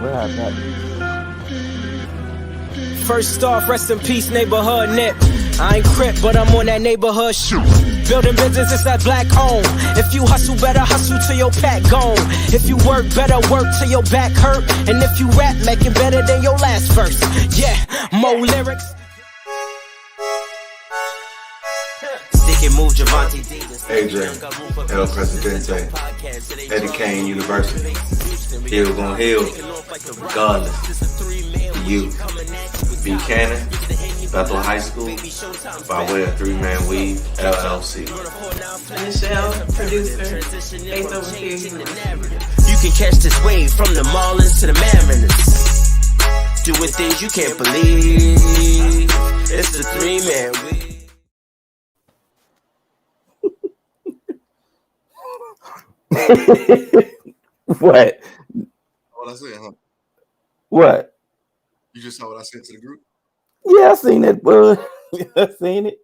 What happened? First off, rest in peace, neighborhood nip. I ain't crip, but I'm on that neighborhood shoot. Building businesses that black own. If you hustle, better hustle till your pack gone. If you work, better work till your back hurt. And if you rap, make it better than your last verse. Yeah, more lyrics. Move Javante AJ, El Presidente, Eddie Kane University, Hill gon' Hill, regardless, you, Buchanan, Bethel High School, by way of Three Man Weave, LLC. Michelle, producer, based over here. You can catch this wave from the Marlins to the Mariners. Doing things you can't believe. It's the Three Man Weave. What? What I said, huh? What? You just saw what I sent to the group? Yeah, I seen it, bro. I seen it.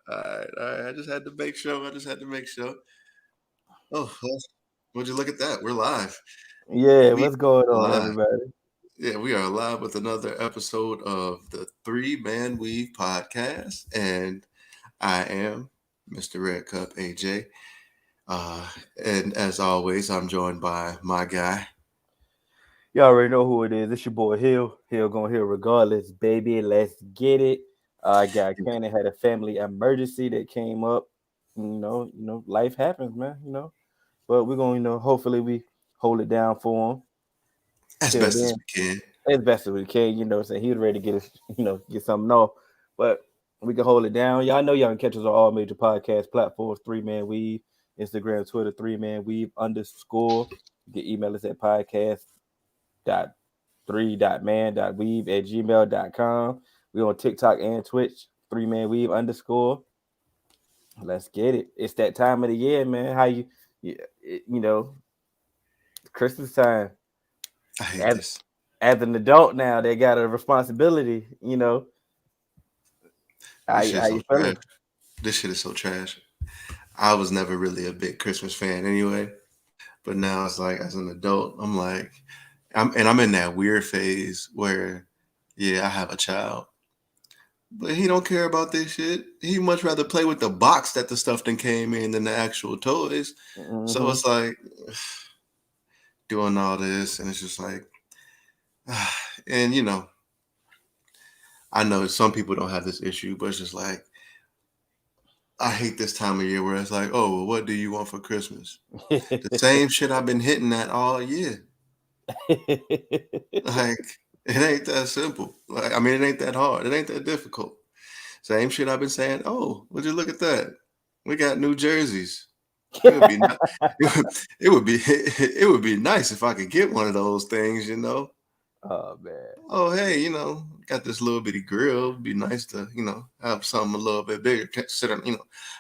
All right. I just had to make sure. Oh, would you look at that? We're live. Yeah, what's going on, everybody? Yeah, we are live with another episode of the Three Man Weave podcast, and I am Mr. Red Cup AJ. And as always, I'm joined by my guy. You already know who it is. It's your boy Hill. Hill gonna Hill regardless, baby. Let's get it. Guy Cannon had a family emergency that came up. You know, life happens, man. You know, but we're gonna, hopefully we hold it down for him As best as we can. As best as we can. You know, so he was ready to get us, get something off, but we can hold it down. Y'all know y'all can catch us on all major podcast platforms. 3Man Weave. Instagram, Twitter, 3Man Weave _. You can email us at podcast.3.man.weave@gmail.com. We're on TikTok and Twitch, 3Man Weave _. Let's get it. It's that time of the year, man. How you Christmas time. I hate this. As an adult now, they got a responsibility, How you feeling? This shit is so trash. I was never really a big Christmas fan anyway, but now it's like as an adult, I'm like, I'm in that weird phase where, yeah, I have a child, but he don't care about this shit. He much rather play with the box that the stuff then came in than the actual toys. Mm-hmm. So it's like doing all this, and it's just like, and I know some people don't have this issue, but it's just like, I hate this time of year where it's like, oh, well, what do you want for Christmas? The same shit I've been hitting at all year. Like, it ain't that simple. Like, I mean, it ain't that hard. It ain't that difficult. Same shit I've been saying. Oh, would you look at that? We got new jerseys. It would be nice if I could get one of those things, Oh man. Oh, hey, got this little bitty grill. It'd be nice to, have something a little bit bigger. Considering,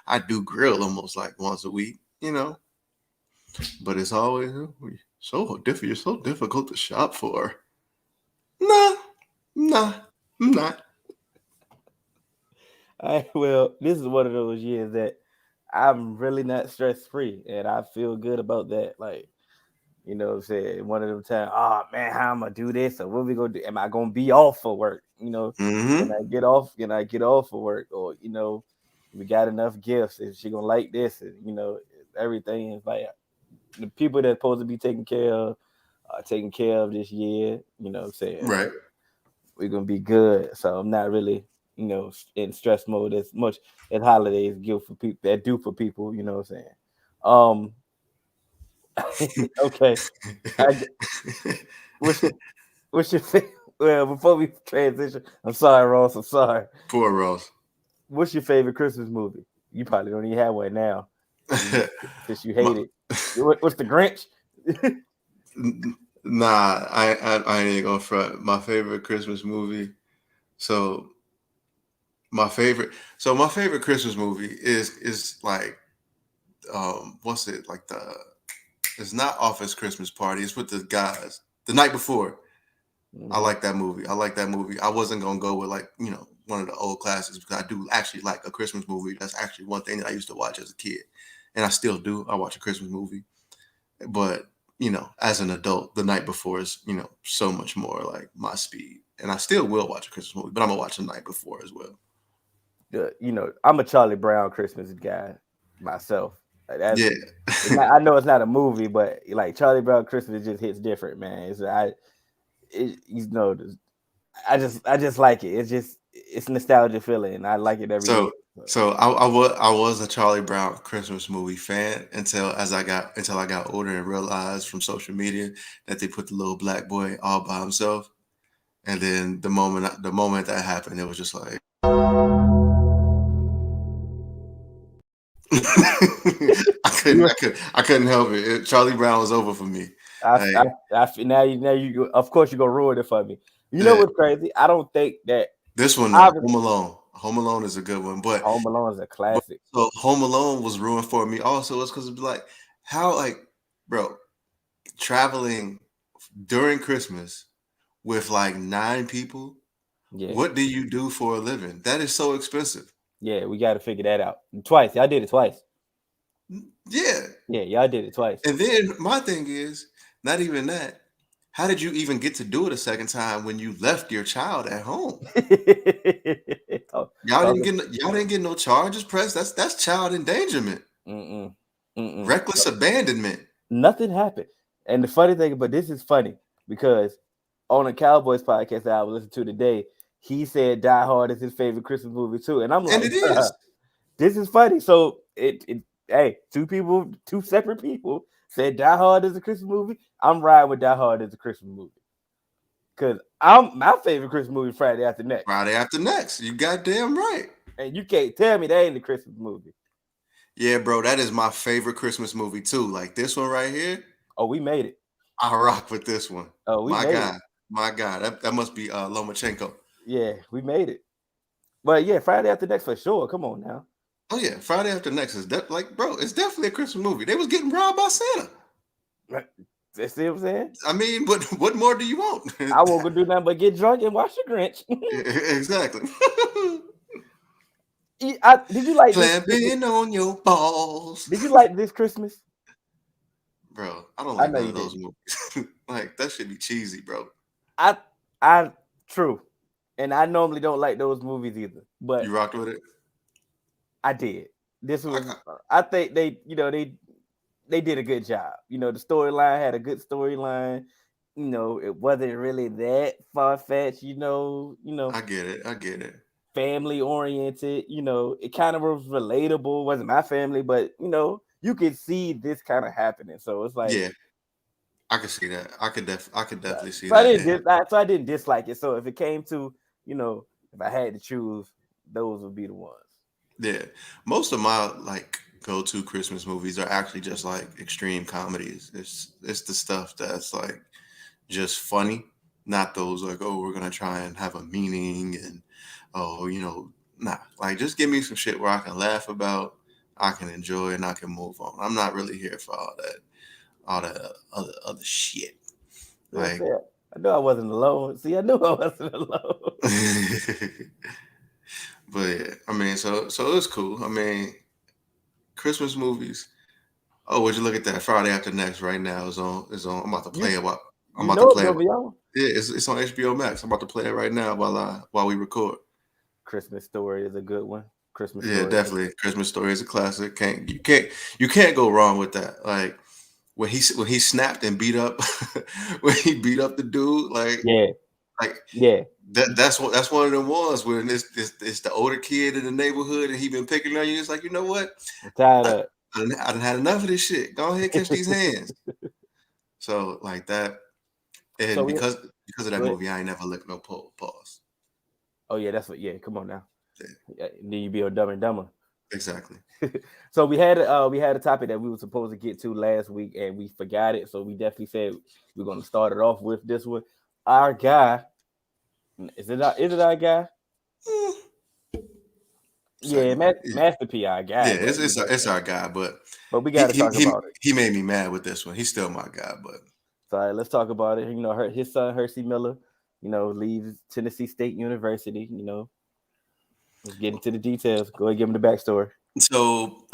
I do grill almost like once a week, But it's always so difficult. You're so difficult to shop for. Nah, I'm not. Well, this is one of those years that I'm really not stress free, and I feel good about that. Like, what I'm saying? One of them times, oh man, how am I gonna do this? Or what we gonna do? Am I gonna be off for work? Mm-hmm. Can I get off? Can I get off for work? Or we got enough gifts? Is she gonna like this? And everything is like the people that's supposed to be taken care of are taken care of this year. You know what I'm saying? Right. We're gonna be good. So I'm not really, in stress mode as much as holidays give for people that do for people. You know what I'm saying? Okay. What's your favorite? Well, before we transition, I'm sorry, Ross. I'm sorry. Poor Ross. What's your favorite Christmas movie? You probably don't even have one now, since you hate it. What's the Grinch? Nah, I ain't gonna front. My favorite Christmas movie. So my favorite Christmas movie is like, what's it like it's not Office Christmas Party. It's with the guys the night before. Mm-hmm. I like that movie. I wasn't going to go with one of the old classics because I do actually like a Christmas movie. That's actually one thing that I used to watch as a kid. And I still do. I watch a Christmas movie. But as an adult, the night before is, so much more like my speed. And I still will watch a Christmas movie, but I'm gonna watch the night before as well. I'm a Charlie Brown Christmas guy myself. Like, Yeah. I know it's not a movie, but like Charlie Brown Christmas just hits different, man. I just like it. It's nostalgia feeling. I like it every year. So I was a Charlie Brown Christmas movie fan until I got older and realized from social media that they put the little black boy all by himself, and then the moment that happened, it was just like I couldn't help it. Charlie Brown was over for me. Now you of course you're gonna ruin it for me. You know what's crazy? I don't think that this one, Home Alone. Home Alone is a good one, but Home Alone is a classic. So Home Alone was ruined for me also. It's because it's like bro, traveling during Christmas with like 9 people. Yeah. What do you do for a living? That is so expensive. Yeah, we got to figure that out. Twice. Y'all did it twice. Yeah. Yeah, y'all did it twice. And then my thing is, not even that. How did you even get to do it a second time when you left your child at home? Y'all didn't get no charges pressed. That's child endangerment. Reckless abandonment. Nothing happened. And the funny thing, but this is funny because on a Cowboys podcast that I was listening to today, he said Die Hard is his favorite Christmas movie too. And I'm like, and it is. This is funny. So hey, two separate people said Die Hard is a Christmas movie. I'm riding with Die Hard as a Christmas movie. Cause my favorite Christmas movie Friday After Next. Friday After Next. You goddamn right. And you can't tell me that ain't a Christmas movie. Yeah, bro, that is my favorite Christmas movie too. Like this one right here. Oh, we made it. I rock with this one. Oh, my God. That must be Lomachenko. Yeah, we made it. But yeah, Friday After Next for sure. Come on now. Oh yeah, Friday After Next is bro, it's definitely a Christmas movie. They was getting robbed by Santa. Right. See what I'm saying? I mean, what more do you want? I won't go do nothing but get drunk and watch the Grinch. Exactly. Did you like clamping on your balls? Did you like this Christmas? Bro, I don't like none of those movies. Like that should be cheesy, bro. True. And I normally don't like those movies either. But you rocked with it? I did. This was I think they did a good job. The storyline had a good storyline. It wasn't really that far-fetched, I get it. Family oriented, it kind of was relatable. It wasn't my family, but you could see this kind of happening. So it's like, yeah, I could see that. I could definitely see that. So I didn't dislike it. So if it came to, if I had to choose, those would be the ones. Yeah, most of my like go-to Christmas movies are actually just like extreme comedies. It's the stuff that's like just funny, not those like, oh, we're gonna try and have a meaning and nah. Like just give me some shit where I can laugh about, I can enjoy, and I can move on. I'm not really here for all that other shit. Like I knew I wasn't alone. See, I knew I wasn't alone. But yeah, I mean, so it's cool. I mean, Christmas movies. Oh, would you look at that? Friday After Next right now is on. I'm about to play it. I'm about to play it. Yeah, it's on HBO Max. I'm about to play it right now while we record. Christmas Story is a good one. Christmas Story. Yeah, definitely. Christmas Story is a classic. You can't go wrong with that. Like when he snapped and beat up when he beat up the dude. Like That's one of them ones where it's the older kid in the neighborhood and he been picking on you. It's like, you know what? I'm tired of it. I done had enough of this shit. Go ahead, catch these hands. So like that, and because of that movie, I ain't never licked no pause. Oh yeah, that's what. Yeah, come on now. Yeah. Then you be a Dumb and Dumber. Exactly. So we had a topic that we were supposed to get to last week and we forgot it. So we definitely said we're going to start it off with this one. Our guy. Is it our guy? Yeah, Master P, our guy. Yeah, it's our guy, but we got to talk about it. He made me mad with this one. He's still my guy, but so right, let's talk about it. His son Hercy Miller, leaves Tennessee State University. Let's get into the details. Go ahead, give him the backstory. So,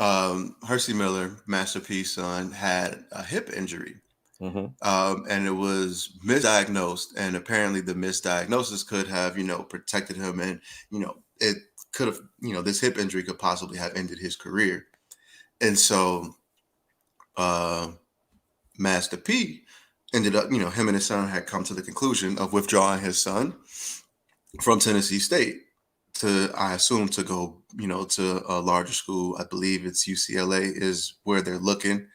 Hercy Miller, Master P's son, had a hip injury, And it was misdiagnosed. And apparently, the misdiagnosis could have, protected him, and it could have, this hip injury could possibly have ended his career. And so, Master P ended up, him and his son had come to the conclusion of withdrawing his son from Tennessee State to, I assume, to go, to a larger school. I believe it's UCLA is where they're looking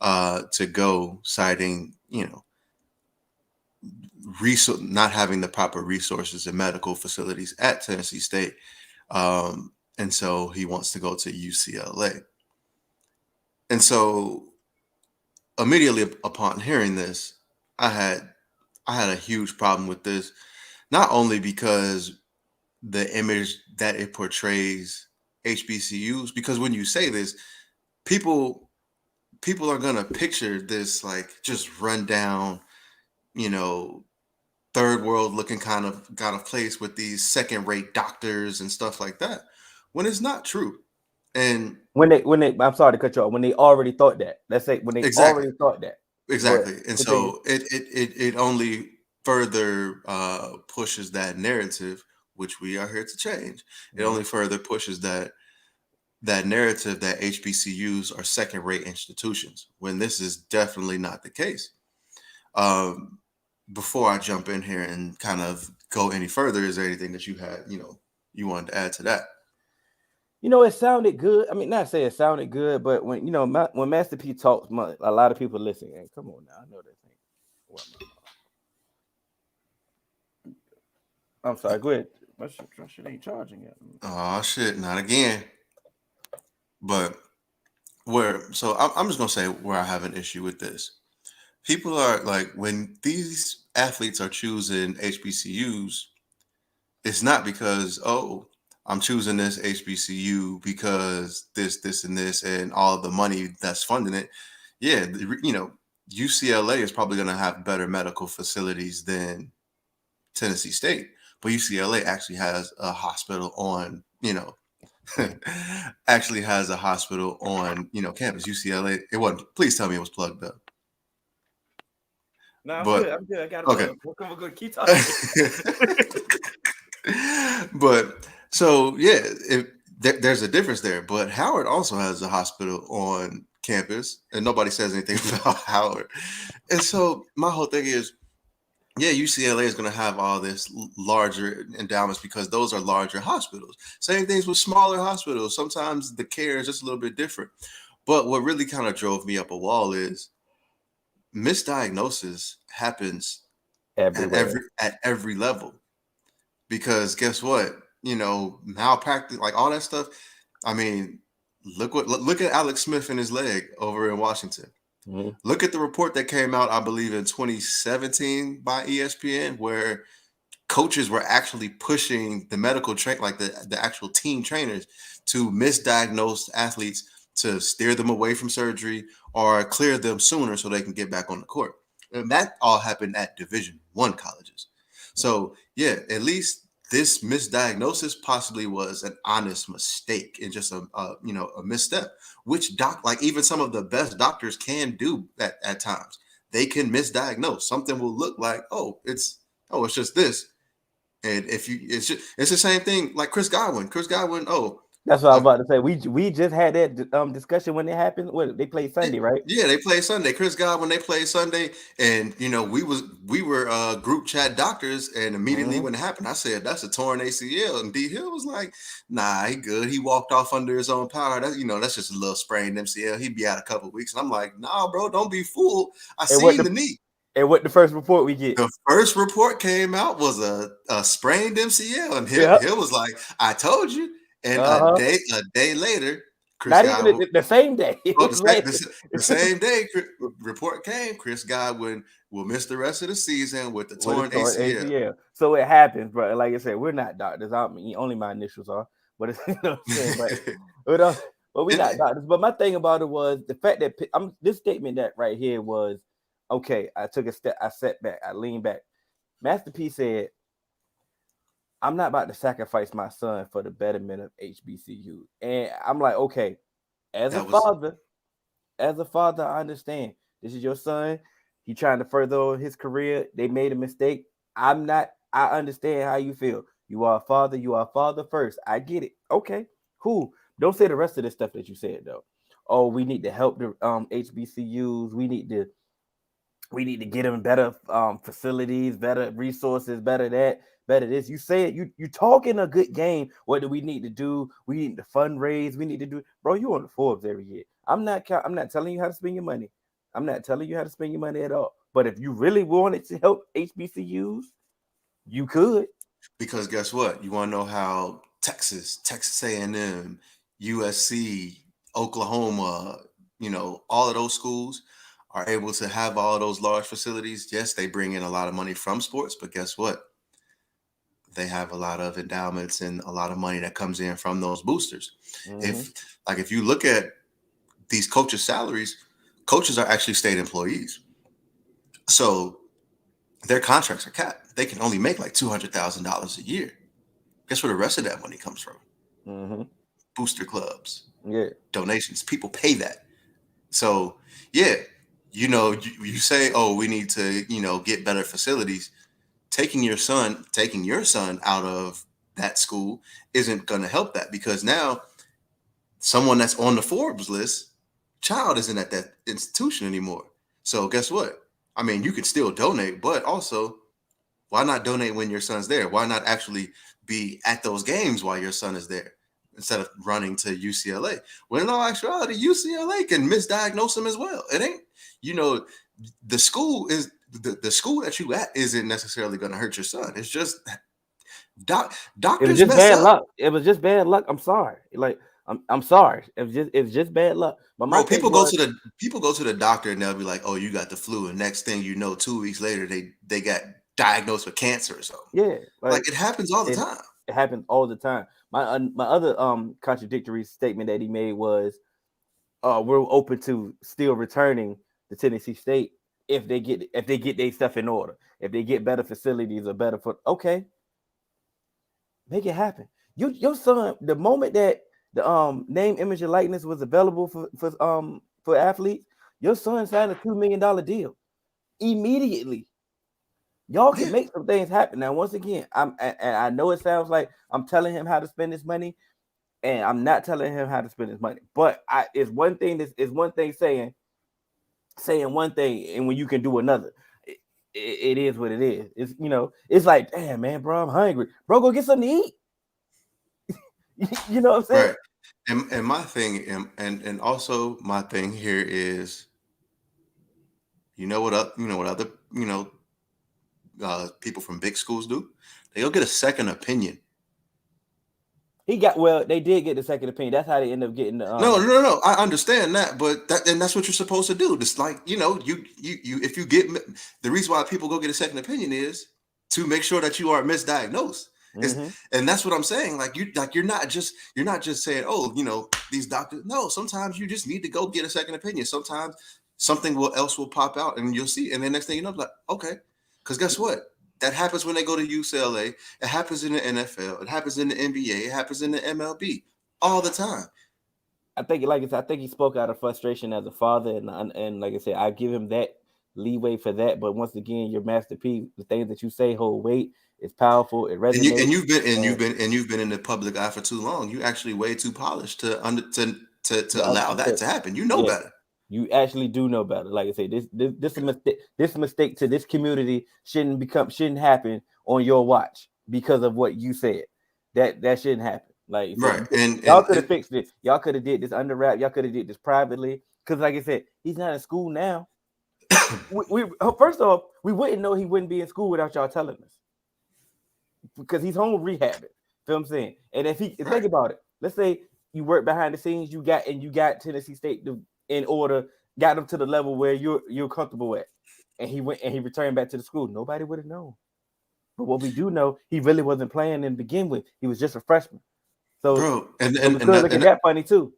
to go, citing, not having the proper resources and medical facilities at Tennessee State. And so he wants to go to UCLA. And so immediately upon hearing this, I had a huge problem with this, not only because the image that it portrays HBCUs, because when you say this, people are gonna picture this like just run down, third world looking kind of place with these second rate doctors and stuff like that, when it's not true. And when they I'm sorry to cut you off, when they already thought that. Let's say when they already thought that. Exactly. And so it only further pushes that narrative, which we are here to change. It only further pushes that narrative that HBCUs are second-rate institutions, when this is definitely not the case. Before I jump in here and kind of go any further, is there anything that you had, you wanted to add to that? It sounded good. I mean, not say it sounded good, but when when Master P talks, a lot of people listen. Hey, come on now, I know that thing. I'm sorry. Go ahead. My shit ain't charging yet. Oh shit, not again. But so I'm just gonna say where I have an issue with this. People are like, when these athletes are choosing HBCUs, it's not because, oh, I'm choosing this HBCU because this, and this, and all of the money that's funding it. Yeah, UCLA is probably going to have better medical facilities than Tennessee State, but UCLA actually has a hospital on, actually has a hospital on, campus. UCLA, it wasn't. Please tell me it was plugged up. No, I'm good. I got it. Okay. We're good. Keep talking. But so yeah, there's a difference there. But Howard also has a hospital on campus, and nobody says anything about Howard. And so my whole thing is, yeah, UCLA is going to have all this larger endowments because those are larger hospitals. Same things with smaller hospitals. Sometimes the care is just a little bit different. But what really kind of drove me up a wall is misdiagnosis happens at every level. Because guess what? Malpractice, like all that stuff. I mean, look at Alex Smith and his leg over in Washington. Mm-hmm. Look at the report that came out, I believe, in 2017 by ESPN, where coaches were actually pushing the medical the actual team trainers to misdiagnose athletes to steer them away from surgery or clear them sooner so they can get back on the court. And that all happened at Division I colleges. So yeah, at least this misdiagnosis possibly was an honest mistake and just a misstep, which even some of the best doctors can do at times. They can misdiagnose. Something will look like, it's just this. And it's the same thing like Chris Godwin. That's what I was about to say. We just had that discussion when it happened. What, they played Sunday, right? Yeah, they played Sunday. Chris Godwin, they played Sunday, and we were group chat doctors, and immediately when it happened, I said that's a torn ACL, and D Hill was like, "Nah, he good. He walked off under his own power. That's just a little sprained MCL. He'd be out a couple of weeks." And I'm like, "Nah, bro, don't be fooled. I seen the knee." And what the first report we get? The first report came out was a sprained MCL, and Hill was like, "I told you." And a day later, Chris Godwin, even the same day. The same day, report came. Chris Godwin will miss the rest of the season with the torn ACL. So it happens, bro. Like I said, we're not doctors. I mean, only my initials are, but it's, but we're not doctors. But my thing about it was the fact that this statement that right here was okay. I took a step. I sat back. I leaned back. Master P said, I'm not about to sacrifice my son for the betterment of HBCU. And I'm like, okay, as a father, I understand. This is your son. He trying to further his career. They made a mistake. I'm not. I understand how you feel. You are a father. You are a father first. I get it. Okay, cool. Don't say the rest of the stuff that you said though. Oh, we need to help the HBCUs. We need to get them better facilities, better resources, better that, better this. You say it. You talking a good game. What do we need to do? We need to fundraise. We need to do, bro. You on the Forbes every year. I'm not telling you how to spend your money. I'm not telling you how to spend your money at all. But if you really wanted to help HBCUs, you could. Because guess what? You want to know how Texas A&M, USC, Oklahoma, all of those schools are able to have all of those large facilities. Yes, they bring in a lot of money from sports, but guess what? They have a lot of endowments and a lot of money that comes in from those boosters. Mm-hmm. If you look at these coaches' salaries, coaches are actually state employees. So their contracts are capped. They can only make like $200,000 a year. Guess where the rest of that money comes from? Mm-hmm. Booster clubs, Yeah. donations. People pay that. So yeah, you say, oh, we need to, get better facilities. Taking your son out of that school isn't going to help that, because now someone that's on the Forbes list, child isn't at that institution anymore. So guess what? I mean, you can still donate, but also, why not donate when your son's there? Why not actually be at those games while your son is there instead of running to UCLA? When in all actuality, UCLA can misdiagnose him as well. It ain't, the school is the school that you at isn't necessarily going to hurt your son. It's just It was doctors just mess bad up. luck. It was just bad luck. I'm sorry. Like I'm sorry. It's just bad luck. But my Bro, take people go was, to the doctor and they'll be like, "Oh, you got the flu," and next thing you know, 2 weeks later, they got diagnosed with cancer or something. yeah, Like like it happens all the it time. it happens all the time. My other contradictory statement that he made was, we're open to still returning to Tennessee State if they get their stuff in order, if they get better facilities or better for, okay, make it happen. Your son, the moment that the name, image, and likeness was available for athletes, your son signed a $2 million deal immediately. Y'all can Yeah, make some things happen. Now, once again, and I know it sounds like I'm telling him how to spend his money, and I'm not telling him how to spend his money. But it's one thing. It's one thing saying one thing, and when you can do another, it is what it is. It's like, damn, man, bro, I'm hungry, bro. Go get something to eat. You know what I'm saying? right. And my thing, and also my thing here is, what other people from big schools do? They go get a second opinion. They did get the second opinion. That's how they end up getting the No. I understand that, but that's what you're supposed to do. It's like, you if you get, the reason why people go get a second opinion is to make sure that you are misdiagnosed. Mm-hmm. And that's what I'm saying. You're not just saying, oh, these doctors. No, sometimes you just need to go get a second opinion. Sometimes something else will pop out and you'll see. And then next thing you know, like, okay, because guess what? That happens when they go to UCLA. It happens in the NFL. It happens in the NBA. It happens in the MLB all the time. I think, like I said, I think he spoke out of frustration as a father, and like I said, I give him that leeway for that. But once again, your masterpiece, the things that you say hold weight. It's powerful. It resonates. You've been in the public eye for too long. You actually way too polished to allow that to happen. You know better. You actually do know better. Like I say, this a mistake. This mistake to this community shouldn't happen on your watch because of what you said. That shouldn't happen. Like, right. And y'all could have fixed it. Y'all could have did this under wrap. Y'all could have did this privately. Because like I said, he's not in school now. we first off, we wouldn't know he wouldn't be in school without y'all telling us. Because he's home rehabbing. Feel what I'm saying? And think about it, let's say you work behind the scenes, you got Tennessee State in order, got him to the level where you're comfortable at, and he went and he returned back to the school. Nobody would have known. But what we do know, he really wasn't playing to begin with. He was just a freshman. So, bro, and look at that funny too.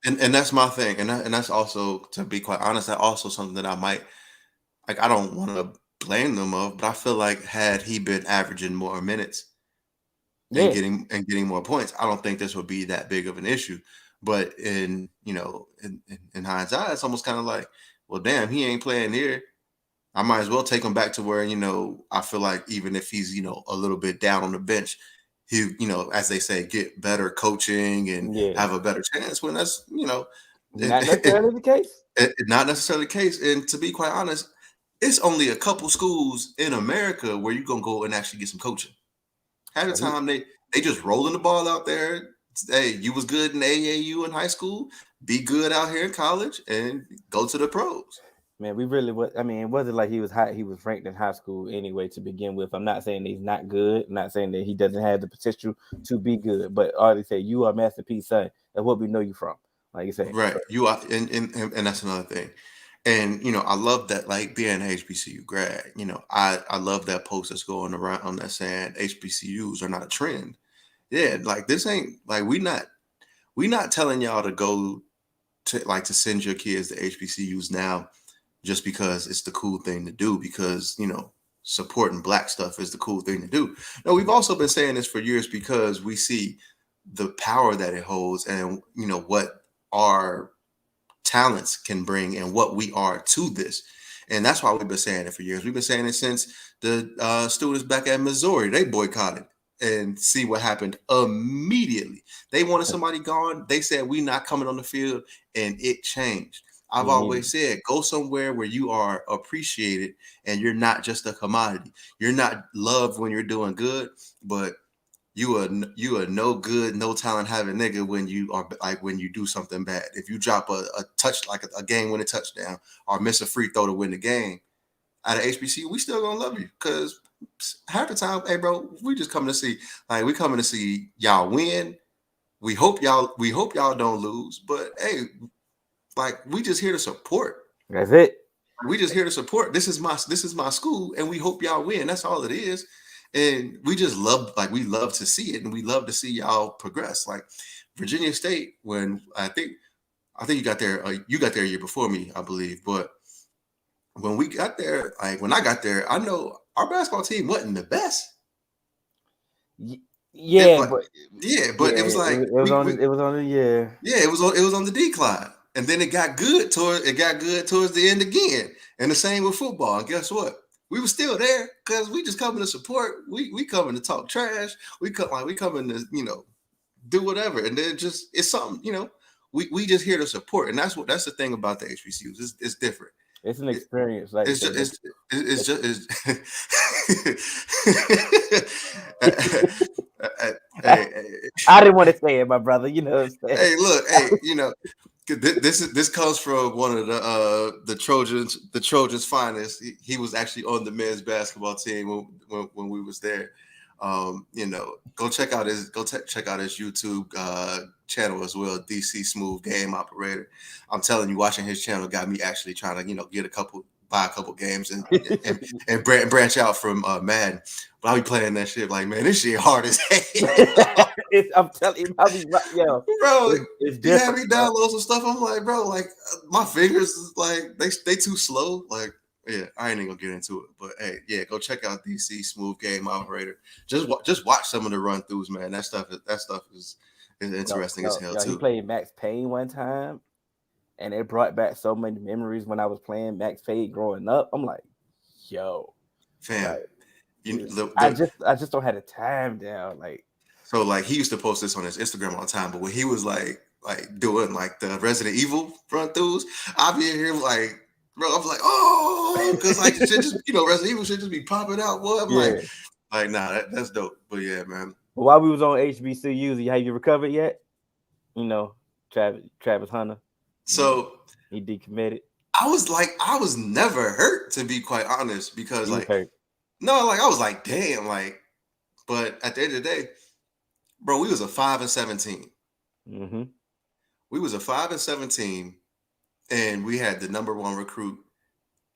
And that's my thing, and that's also, to be quite honest, that also something that I might, like, I don't want to blame them of, but I feel like had he been averaging more minutes and getting more points, I don't think this would be that big of an issue. But in hindsight, it's almost kind of like, well, damn, he ain't playing here. I might as well take him back to where, I feel like even if he's, a little bit down on the bench, he, as they say, get better coaching and Yeah, have a better chance when that's, not necessarily the case. not necessarily the case. And to be quite honest, it's only a couple schools in America where you're going to go and actually get some coaching. Half the time they just rolling the ball out there. Hey, you was good in AAU in high school, be good out here in college, and go to the pros. Man, we really was. I mean, it wasn't like he was high. He was ranked in high school anyway to begin with. I'm not saying he's not good. I'm not saying that he doesn't have the potential to be good. But all they say, you are masterpiece, son. That's what we know you from. Like you said, Right. You are, and that's another thing. And I love that, like being an HBCU grad. I love that post that's going around on that saying HBCUs are not a trend. Yeah, like this ain't like we not telling y'all to go to send your kids to HBCUs now just because it's the cool thing to do, because supporting Black stuff is the cool thing to do. No, we've also been saying this for years because we see the power that it holds, and what our talents can bring and what we are to this. And that's why we've been saying it for years. We've been saying it since the students back at Missouri, they boycotted, and see what happened immediately. They wanted somebody gone. They said, we not coming on the field, and it changed. I've always said, go somewhere where you are appreciated and you're not just a commodity. You're not loved when you're doing good, but you are no good, no talent having nigga when you are like when you do something bad. If you drop a touch, like a game winning touchdown, or miss a free throw to win the game out of HBC, we still gonna love you, because half the time, hey bro, we just coming to see, like we coming to see y'all win. We hope y'all don't lose, but hey, like we just here to support. that's it. We just here to support. This is my school, and we hope y'all win. That's all it is. And we just love, like we love to see it, and we love to see y'all progress. Like Virginia State, when I think you got there a year before me, I believe. But when we got there, like when I got there, I know our basketball team wasn't the best. Yeah, but it was like it was on the it was on the decline, and then it got good towards the end again. And the same with football. And guess what? We were still there because we just coming to support. We coming to talk trash. We coming to do whatever. And then just it's something we just here to support. And that's the thing about the HBCUs. It's different. It's an experience. Like it's just I didn't want to say it, my brother. You know what I'm saying? Hey, look, this comes from one of the Trojans finest. He was actually on the men's basketball team when we was there. Go check out his YouTube channel as well, DC Smooth Game Operator. I'm telling you, watching his channel got me actually trying to buy a couple games and branch out from Madden. But I'll be playing that shit like, man, this shit hard as hell. I'm telling you, yo, bro, it's you had me download some stuff. I'm like, bro, like my fingers is like they too slow. Like, yeah, I ain't even gonna get into it. But hey, yeah, go check out DC Smooth Game Operator. Just watch some of the run throughs, man. That stuff is interesting as hell too. He played Max Payne one time, and it brought back so many memories when I was playing Max Payne growing up. I'm like, yo, fam. Like, I just don't have the time down. Like, so like he used to post this on his Instagram all the time, but when he was like doing like the Resident Evil run throughs, I'd be in here like, bro, I was like, oh, because like shit just Resident Evil should just be popping out. What? I'm like, nah, that's dope. But yeah, man. But while we was on HBCUs, have you recovered yet? Travis Hunter. So he decommitted. I was never hurt, to be quite honest, because hurt. No, like I was like, damn, like, but at the end of the day, bro, we was a 5-17. Mm-hmm. We was a 5-17, and we had the number one recruit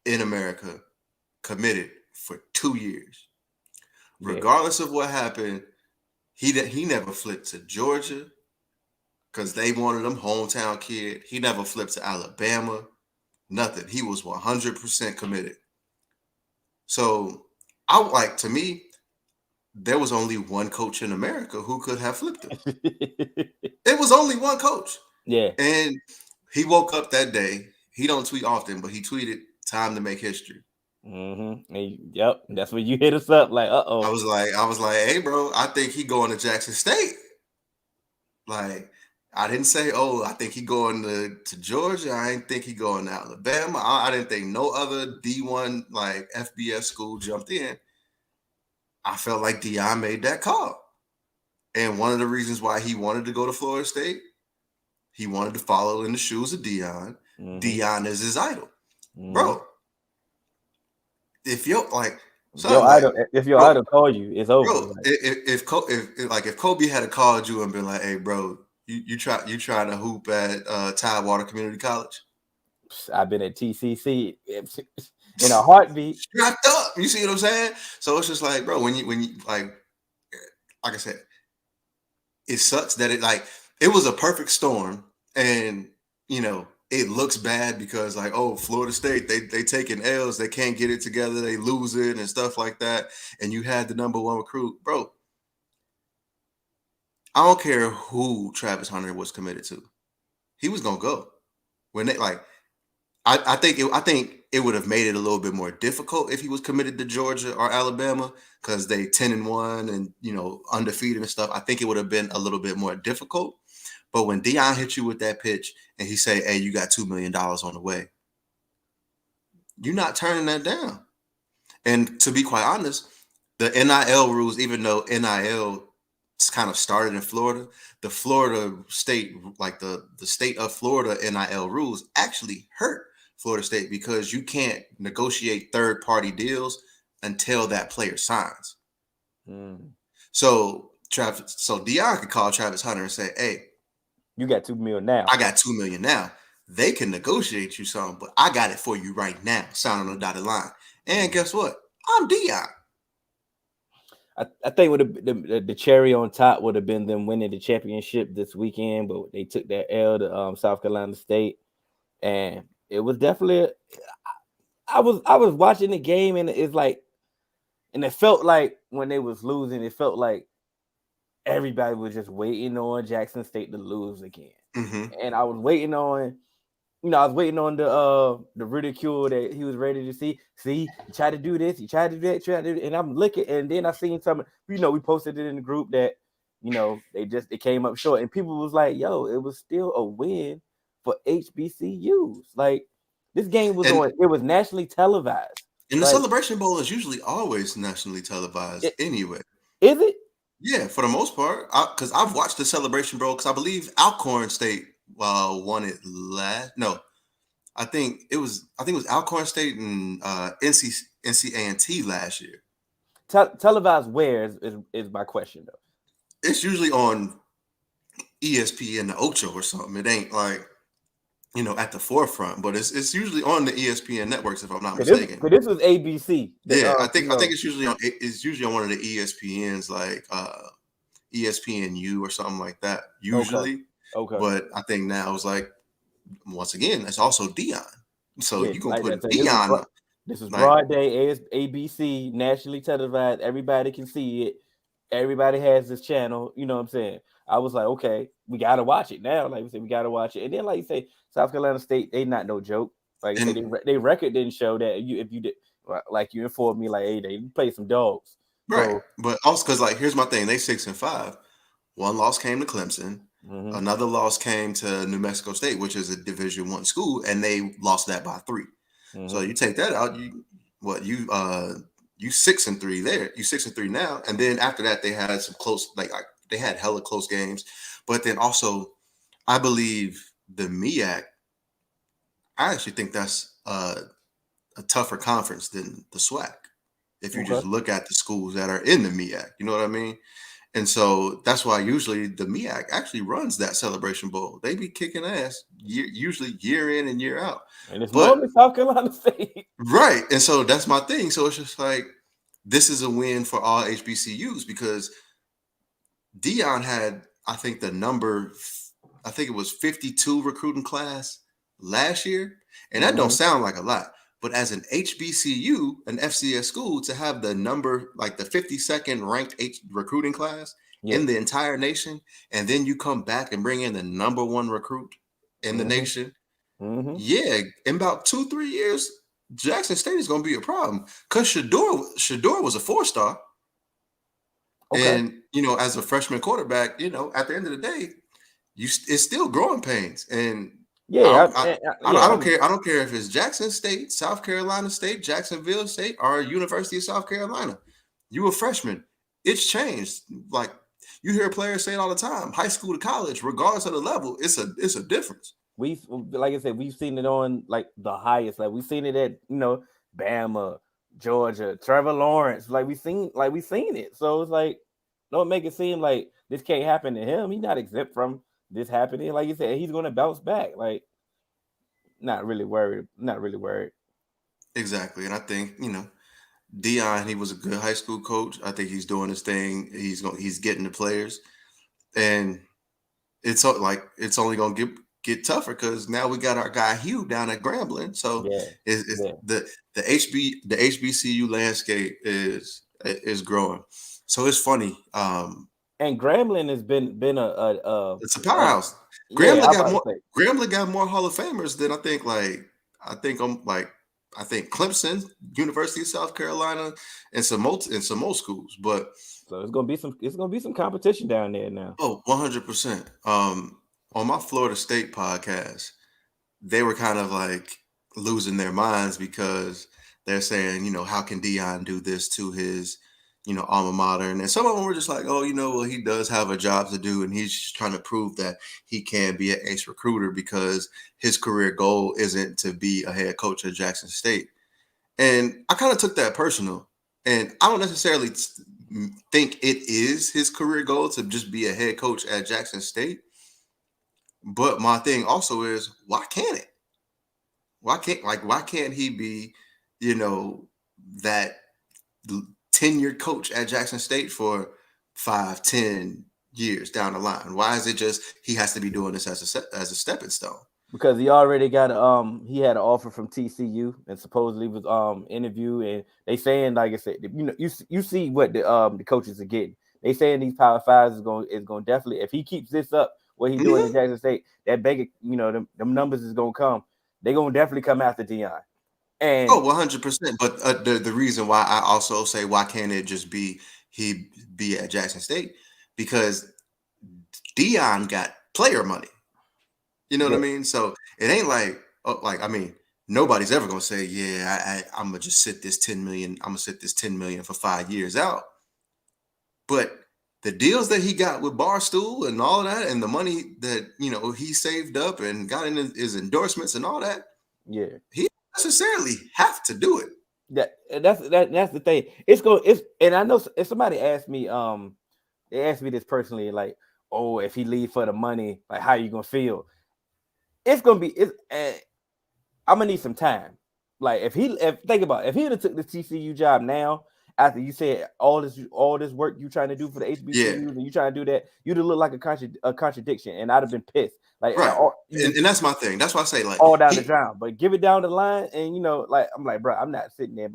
in America committed for 2 years. Yeah. Regardless of what happened, he never flipped to Georgia because they wanted him, hometown kid. He never flipped to Alabama, nothing. He was 100% committed. So to me, there was only one coach in America who could have flipped him. It was only one coach. Yeah. And he woke up that day. He don't tweet often, but he tweeted, "Time to make history." Yep, that's when you hit us up like, I uh-oh. was like, hey, bro, I think he going to Jackson State. Like, I didn't say, oh, I think he going to Georgia. I didn't think he going to Alabama. I didn't think no other D1 like FBS school jumped in. I felt like Deion made that call. And one of the reasons why he wanted to go to Florida State, he wanted to follow in the shoes of Deion. Deion is his idol. Bro, if you're like, son, if your bro, idol call you, it's over. bro, Like, if Kobe had called you and been like, hey, bro, you trying to hoop at Tidewater Community College? I've been at TCC in a heartbeat. Strapped up. You see what I'm saying? So it's just like, bro, when you like I said, it sucks that it was a perfect storm, and it looks bad because like, oh, Florida State, they taking L's, they can't get it together, they lose it and stuff like that, and you had the number one recruit, bro. I don't care who Travis Hunter was committed to, he was gonna go. When they like, I think it would have made it a little bit more difficult if he was committed to Georgia or Alabama because they 10-1 and undefeated and stuff. I think it would have been a little bit more difficult. But when Deion hit you with that pitch and he say, "Hey, you got $2 million on the way," you're not turning that down. And to be quite honest, the NIL rules, even though NIL kind of started in Florida, the Florida state, like the state of Florida NIL rules actually hurt Florida State because you can't negotiate third-party deals until that player signs. So Deion could call Travis Hunter and say, "Hey, you got $2 million now. I got $2 million now. They can negotiate you something, but I got it for you right now. Sign on the dotted line." And guess what? I'm Deion. I think the cherry on top would have been them winning the championship this weekend, but they took that L to South Carolina State, and it was definitely. I was watching the game, and it's like, and it felt like when they was losing, it felt like everybody was just waiting on Jackson State to lose again, and I was waiting on. I was waiting on the ridicule that he was ready to see. See, he tried to do this, he tried to do that, and I'm looking, and then I seen some. We posted it in the group that they came up short, and people was like, "Yo, it was still a win for HBCUs." Like this game was it was nationally televised. And the Celebration Bowl is usually always nationally televised anyway. Is it? Yeah, for the most part, because I've watched the Celebration Bowl because I believe Alcorn State won it last. No, I think it was Alcorn State and NC-A&T last year. Televised where is my question though. It's usually on ESPN, the Ocho or something. It ain't like at the forefront, but it's usually on the ESPN networks if I'm not mistaken. But this was ABC. I think it's usually on one of the ESPNs like ESPNU or something like that. Usually. Okay. But I think now it's like, once again, it's also Deion. So you're going to put Deion. This is broad day, ABC, nationally televised. Everybody can see it. Everybody has this channel. You know what I'm saying? I was like, okay, we got to watch it now. Like we said, we got to watch it. And then, like you say, South Carolina State, they not no joke. Like you said, they record didn't show that. If you did, like you informed me, like, hey, they played some dogs. Right. So, but also because, like, here's my thing. They 6-5. One loss came to Clemson. Another loss came to New Mexico State, which is a Division I school, and they lost that by 3. So you take that out, you 6-3 there. You 6-3 now, and then after that they had some close, like they had hella close games. But then also, I believe the MEAC. I actually think that's a tougher conference than the SWAC. If you just look at the schools that are in the MEAC, you know what I mean? And so that's why usually the MEAC actually runs that Celebration Bowl. They be kicking ass usually year in and year out. And it's normally South Carolina State. Right. And so that's my thing. So it's just like, this is a win for all HBCUs because Deion had, I think it was 52 recruiting class last year. And that don't sound like a lot. But as an HBCU, an FCS school, to have the number, like the 52nd ranked recruiting class in the entire nation, and then you come back and bring in the number 1 recruit in the nation. Yeah, in about 2-3 years, Jackson State is going to be a problem because Shador was a 4-star. Okay. And, as a freshman quarterback, at the end of the day, it's still growing pains. And Yeah, I don't care. I don't care if it's Jackson State, South Carolina State, Jacksonville State, or University of South Carolina. You a freshman. It's changed. Like you hear players say it all the time. High school to college, regardless of the level, it's a difference. Like I said, we've seen it on like the highest. Like we've seen it at Bama, Georgia, Trevor Lawrence. Like we've seen it. So it's like, don't make it seem like this can't happen to him. He's not exempt from this happening. Like you said, he's going to bounce back. Like, not really worried. Exactly. And I think, Deion, he was a good high school coach. I think he's doing his thing. He's getting the players. And it's only going to get tougher because now we got our guy Hugh down at Grambling. So the HBCU landscape is growing. So it's funny. And Grambling has been it's a powerhouse. Grambling got more Hall of Famers than I think Clemson, University of South Carolina, and some more schools. But so it's gonna be some competition down there now. Oh, 100%. On my Florida State podcast, they were kind of like losing their minds because they're saying, how can Deion do this to his alma mater? And then some of them were just like, oh, well, he does have a job to do, and he's just trying to prove that he can be an ace recruiter because his career goal isn't to be a head coach at Jackson State. And I kind of took that personal, and I don't necessarily think it is his career goal to just be a head coach at Jackson State. But my thing also is, why can't it? Why can't he be, that tenured coach at Jackson State for 5-10 years down the line? Why is it just he has to be doing this as a stepping stone? Because he already got he had an offer from TCU and supposedly was interviewed, and they saying, like I said, you see what the coaches are getting. They saying these Power Fives is going definitely, if he keeps this up, what he's doing in Jackson State, that big, them numbers is gonna come. They're gonna definitely come after Deion. And 100%. But the reason why I also say why can't it just be he be at Jackson State, because Deion got player money. You know what I mean? So it ain't like nobody's ever gonna say, yeah, I'm gonna just sit this $10 million. I'm gonna sit this $10 million for 5 years out. But the deals that he got with Barstool and all of that, and the money that he saved up and got in his endorsements and all that, he don't necessarily have to do it. That's the thing. And I know if somebody asked me, they asked me this personally, like, oh, if he leave for the money, like, how are you gonna feel? I'm gonna need some time. Like if think about it, if he would have took the TCU job now, after you said all this work you trying to do for the HBCUs and you trying to do that, you'd have looked like a contradiction, and I'd have been pissed. Like, right. And that's my thing. That's why I say, like, all down the ground, but give it down the line, and like I'm like, bro, I'm not sitting there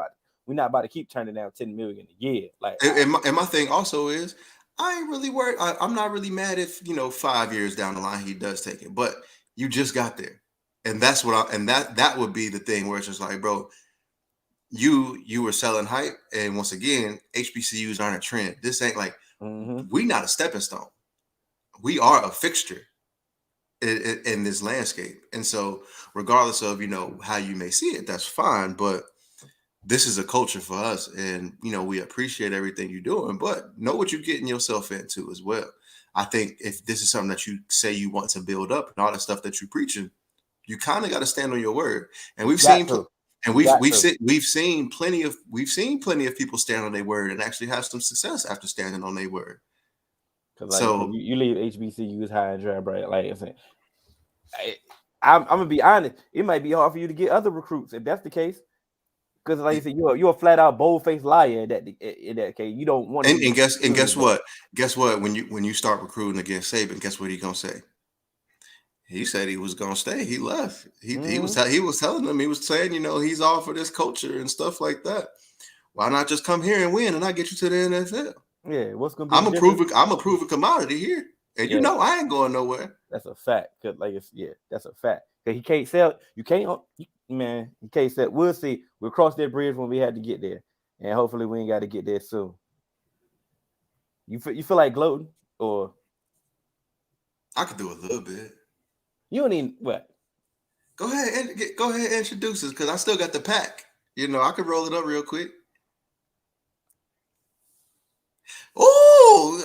we're not about to keep turning down $10 million a year. Like, and my thing also is, I ain't really worried. I'm not really mad if 5 years down the line he does take it, but you just got there, and that's what that would be the thing where it's just like, bro, you were selling hype, and once again, HBCUs aren't a trend. This ain't like we not a stepping stone. We are a fixture in this landscape, and so regardless of how you may see it, that's fine. But this is a culture for us, and we appreciate everything you're doing, but know what you're getting yourself into as well. I think if this is something that you say you want to build up and all that stuff that you're preaching, you kind of got to stand on your word. And we've seen plenty of people stand on their word and actually have some success after standing on their word. So you leave HBCUs high and dry, right? Like I said, I'm gonna be honest. It might be hard for you to get other recruits if that's the case. Because, like you said, you're a flat out bold-faced liar in that case. You don't want to. And guess what? Guess what? When you start recruiting against Saban, guess what he's gonna say? He said he was gonna stay. He left. He was telling them, he was saying, he's all for this culture and stuff like that. Why not just come here and win and I get you to the NFL? Yeah, what's gonna be? I'm a proven commodity here, and I ain't going nowhere. That's a fact. That's a fact. He can't sell. You can't, man. He can't sell. We'll see. We'll cross that bridge when we have to get there, and hopefully we ain't got to get there soon. You feel like gloating, or I could do a little bit. you don't even what? Go ahead and introduce us because I still got the pack. I could roll it up real quick. Oh,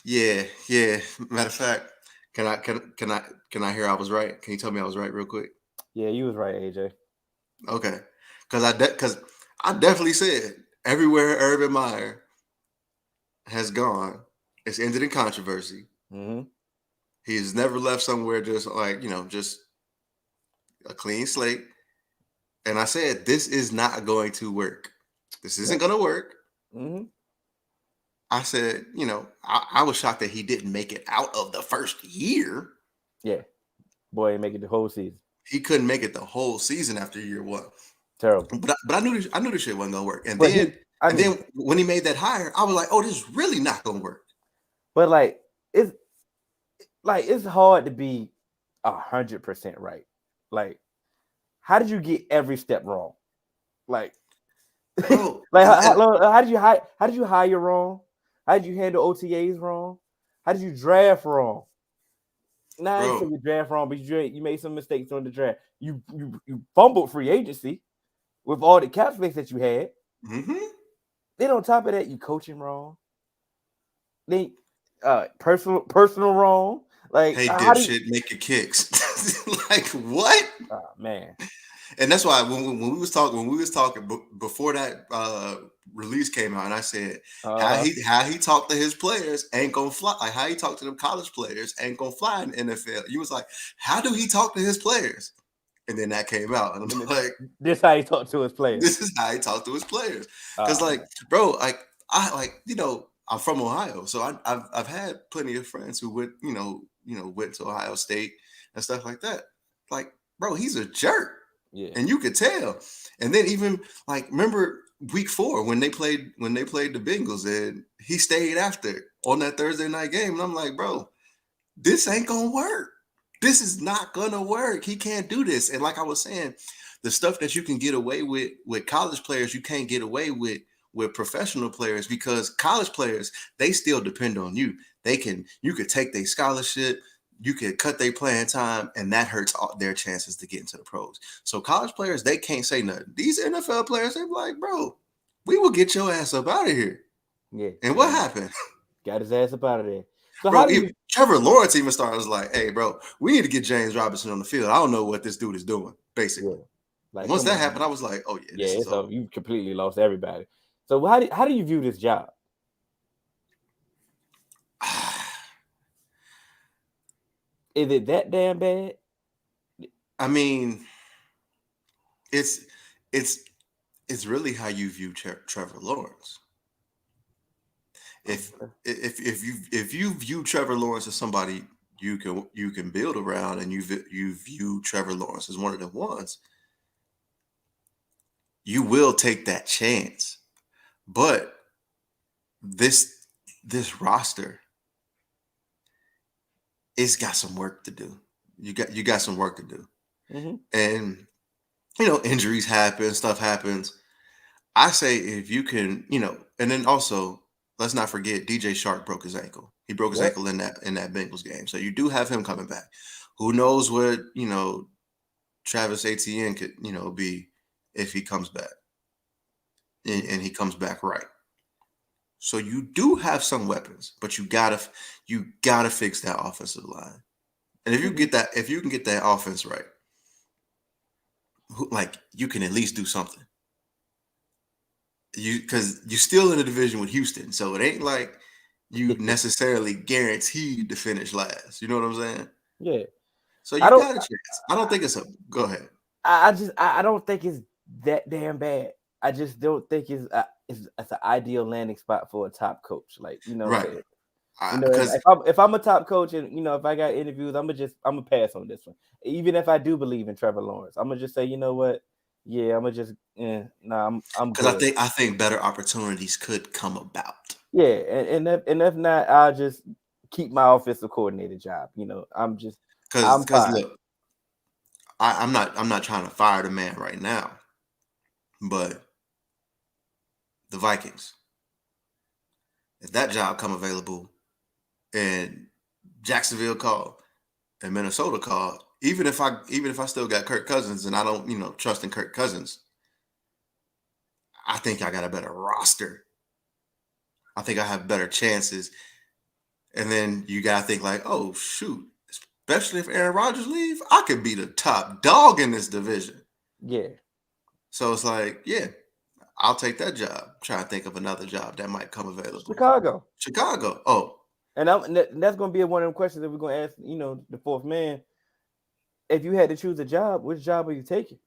yeah. Matter of fact, can I hear I was right? Can you tell me I was right real quick? Yeah, you was right, AJ. Okay, because I definitely said everywhere Urban Meyer has gone, it's ended in controversy. Mm-hmm. He has never left somewhere just like just a clean slate. And I said this is not going to work. This isn't going to work. Mm-hmm. I said, I was shocked that he didn't make it out of the first year. Yeah, boy, ain't make it the whole season. He couldn't make it the whole season after year one. Terrible. But I knew this shit wasn't gonna work. And but then when he made that hire, I was like, oh, this is really not gonna work. But it's hard to be 100% right. Like, how did you get every step wrong? Like, bro, how did you hire wrong? How did you handle OTAs wrong? How did you draft wrong? Nah, I didn't say you draft wrong, but you made some mistakes on the draft. You fumbled free agency with all the cap space that you had. Mm-hmm. Then on top of that, you coaching wrong. Then personal wrong. Like, hey, dipshit, make your kicks. Like what? Oh man. And that's why when we was talking before that release came out, and I said how he talked to his players ain't gonna fly. Like how he talked to them college players ain't gonna fly in the NFL. You was like, how do he talk to his players? And then that came out, and I'm like, this is how he talked to his players. This is how he talked to his players. Because bro, I'm from Ohio, so I've had plenty of friends who went to Ohio State and stuff like that. Like, bro, he's a jerk. Yeah. And you could tell. And then even remember week 4 when they played the Bengals, and he stayed after on that Thursday night game. And I'm like, bro, this ain't gonna work. This is not gonna work. He can't do this. And like I was saying, the stuff that you can get away with college players, you can't get away with professional players, because college players, they still depend on you. You could take their scholarship, you could cut their playing time, and that hurts their chances to get into the pros. So college players, they can't say nothing. These NFL players, they're like, bro, we will get your ass up out of here. Yeah. And what happened? Got his ass up out of there. So bro, Trevor Lawrence even started was like, hey, bro, we need to get James Robinson on the field. I don't know what this dude is doing, basically. Yeah. Like, once that happened, I was like, oh, yeah. This is over. You completely lost everybody. So how do you view this job? Is it that damn bad? I mean, it's really how you view Trevor Lawrence. If you view Trevor Lawrence as somebody you can build around, and you view Trevor Lawrence as one of the ones, you will take that chance. But this roster, it's got some work to do. You got some work to do. Mm-hmm. And injuries happen, stuff happens. I say if you can, and then also let's not forget DJ Shark broke his ankle. He broke his ankle in that Bengals game. So you do have him coming back. Who knows what Travis Etienne could be if he comes back. And he comes back right. So you do have some weapons, but you gotta fix that offensive line. And if you can get that offense right, you can at least do something. Because you're still in a division with Houston, so it ain't like you necessarily guaranteed to finish last. You know what I'm saying? Yeah. So you got a chance. I don't think it's a. Go ahead. I don't think it's that damn bad. I just don't think it's an ideal landing spot for a top coach. Like, right. If I'm a top coach, and if I got interviews, I'm gonna pass on this one. Even if I do believe in Trevor Lawrence, I'm gonna just say, you know what? Yeah, I'm gonna just I'm because I think better opportunities could come about. Yeah, and if not, I'll just keep my offensive coordinator job. I'm Because I'm fine. look, I'm not trying to fire the man right now, but the Vikings, if that job come available and Jacksonville called and Minnesota called, even if I still got Kirk Cousins and I don't trust in Kirk Cousins, I think I got a better roster. I think I have better chances. And then you gotta think like, oh shoot, especially if Aaron Rodgers leave, I could be the top dog in this division. Yeah. So it's like, yeah, I'll take that job. Try to think of another job that might come available. Chicago. Oh. And that's going to be one of them questions that we're going to ask, the fourth man. If you had to choose a job, which job are you taking?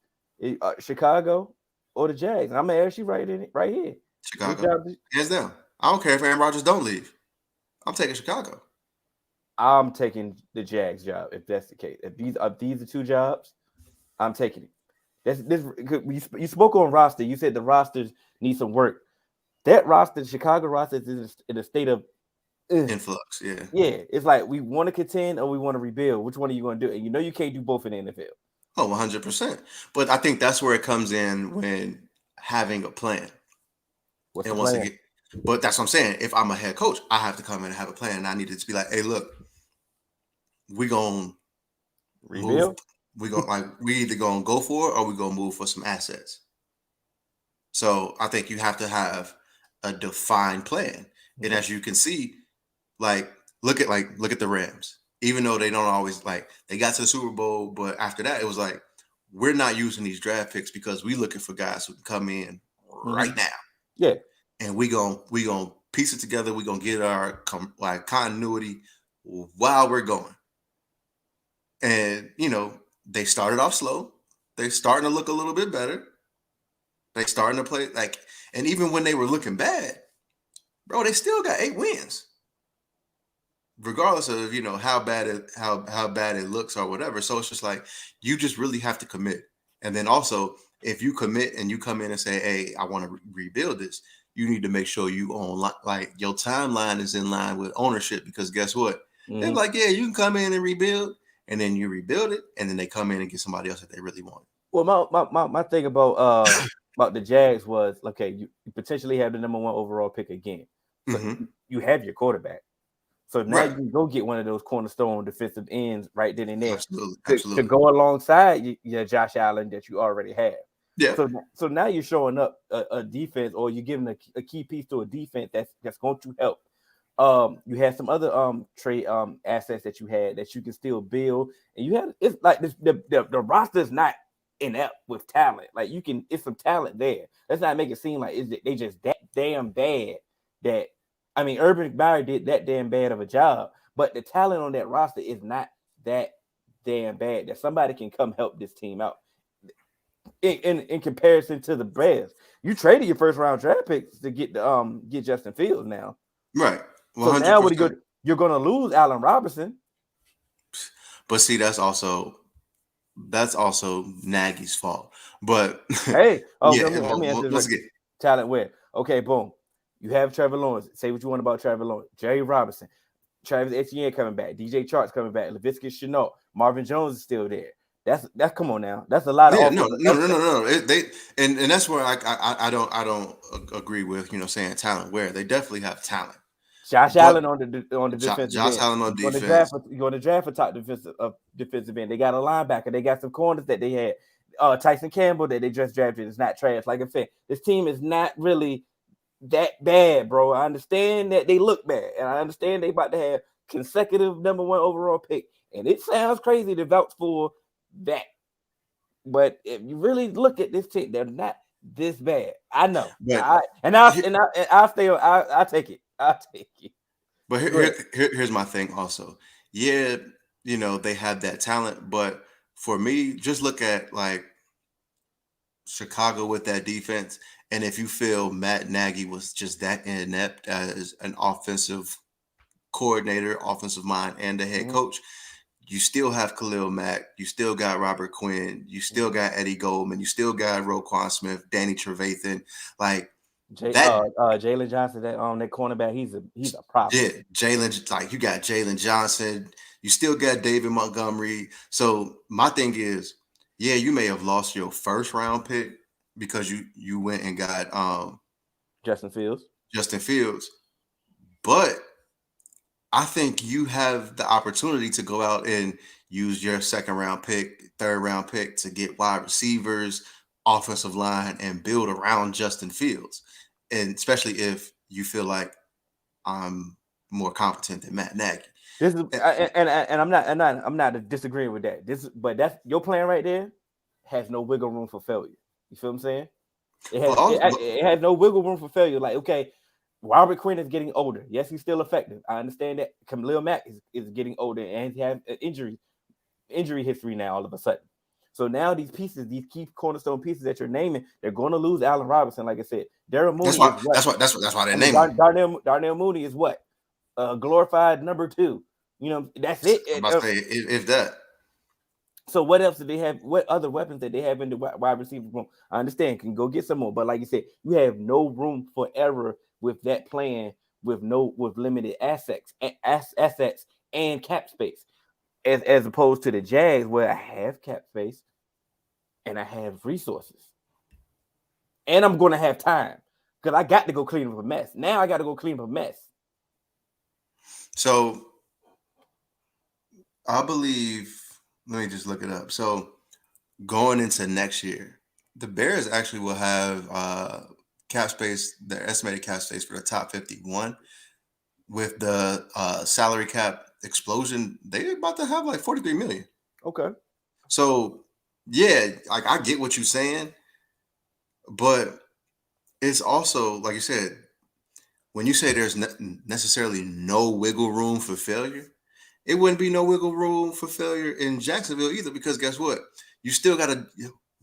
Chicago or the Jags? And I'm going to ask you right here. Chicago. Hands down. I don't care if Aaron Rodgers don't leave. I'm taking Chicago. I'm taking the Jags job if that's the case. If these are two jobs, I'm taking it. You spoke on roster. You said the rosters need some work. That roster, the Chicago roster, is in a state of influx. Yeah. Yeah. It's like we want to contend or we want to rebuild. Which one are you going to do? And you can't do both in the NFL. Oh, 100%. But I think that's where it comes in when having a plan. What's the plan? But that's what I'm saying. If I'm a head coach, I have to come in and have a plan. And I need it to be like, hey, look, we gonna rebuild. We either gonna go for it or we gonna move for some assets. So I think you have to have a defined plan. Mm-hmm. And as you can see, look at the Rams. Even though they don't always they got to the Super Bowl, but after that it was like, we're not using these draft picks because we looking for guys who can come in right now. Yeah. And we gonna piece it together. We're gonna get our continuity while we're going. And they started off slow. They're starting to look a little bit better. They starting to play and even when they were looking bad, bro, they still got 8 wins. Regardless of how bad it looks or whatever. So it's just like you just really have to commit. And then also, if you commit and you come in and say, hey, I want to rebuild this, you need to make sure you own your timeline is in line with ownership, because guess what? Mm-hmm. They're like, yeah, you can come in and rebuild, and then you rebuild it, and then they come in and get somebody else that they really want. Well, my thing about the Jags was, okay, you potentially have the number 1 overall pick again. So you have your quarterback. So now you can go get one of those cornerstone defensive ends right then and there. Absolutely. To go alongside your Josh Allen that you already have. Yeah. So now you're showing up a defense, or you're giving a key piece to a defense that's going to help. You had some other trade assets that you had that you can still build, and you have it's like this, the roster is not inept with talent. It's some talent there. Let's not make it seem like they just that damn bad. That Urban Meyer did that damn bad of a job, but the talent on that roster is not that damn bad that somebody can come help this team out. In comparison to the Bears, you traded your first round draft picks to get Justin Fields now. Right. 100%. So now you're going to lose Allen Robinson. But see, that's also Nagy's fault. But hey, let me answer this. Talent where? Okay, boom. You have Trevor Lawrence. Say what you want about Trevor Lawrence. Jerry Robinson, Travis Etienne coming back. DJ Chark's coming back. Laviska Shenault. Marvin Jones is still there. That's come on now. That's a lot of no. And that's where I don't agree with saying talent. Where they definitely have talent. Josh Allen on the defensive end. Josh Allen on defense. You're going to draft a top defensive end. They got a linebacker. They got some corners that they had. Tyson Campbell that they just drafted is not trash. Like I said, this team is not really that bad, bro. I understand that they look bad, and I understand they about to have consecutive number 1 overall pick. And it sounds crazy to vouch for that, but if you really look at this team, they're not this bad. I know, I'll stay on. I'll take it. But here's my thing. Also, yeah, they have that talent, but for me, just look at Chicago with that defense, and if you feel Matt Nagy was just that inept as an offensive coordinator, offensive mind, and the head coach. You still have Khalil Mack. You still got Robert Quinn. You still got Eddie Goldman. You still got Roquan Smith, Danny Trevathan. Jalen Johnson, that cornerback, he's a problem. Yeah, Jalen, like you got Jalen Johnson, you still got David Montgomery. So my thing is, yeah, you may have lost your first round pick because you went and got Justin Fields, but I think you have the opportunity to go out and use your second round pick, third round pick to get wide receivers, offensive line, and build around Justin Fields. And especially if you feel like I'm more competent than Matt Nagy. This is and I'm not disagreeing with that. But that's your plan right there has no wiggle room for failure. You feel what I'm saying? It has no wiggle room for failure. Like, okay, Robert Quinn is getting older. Yes, he's still effective. I understand that. Khalil Mack is getting older and he has an injury history now all of a sudden. So now these pieces, these key cornerstone pieces that you're naming, they're going to lose Allen Robinson. Like I said, Darren Mooney. That's why they named him. Darnell Mooney is what? Glorified number 2. You know, that's it. I'm about to say, if that. So what else do they have? What other weapons that they have in the wide receiver room? I understand, can go get some more, but like you said, you have no room for error with that plan, with limited assets and cap space, as opposed to the Jags, where I have cap space and I have resources, and I'm going to have time because I got to go clean up a mess. Now I got to go clean up a mess. So I believe. Let me just look it up. So going into next year, the Bears actually will have cap space, their estimated cap space for the top 51. With the salary cap explosion, they're about to have like 43 million. Okay. So yeah, like I get what you're saying, but it's also, like you said, when you say there's necessarily no wiggle room for failure, it wouldn't be no wiggle room for failure in Jacksonville either, because guess what? You still got to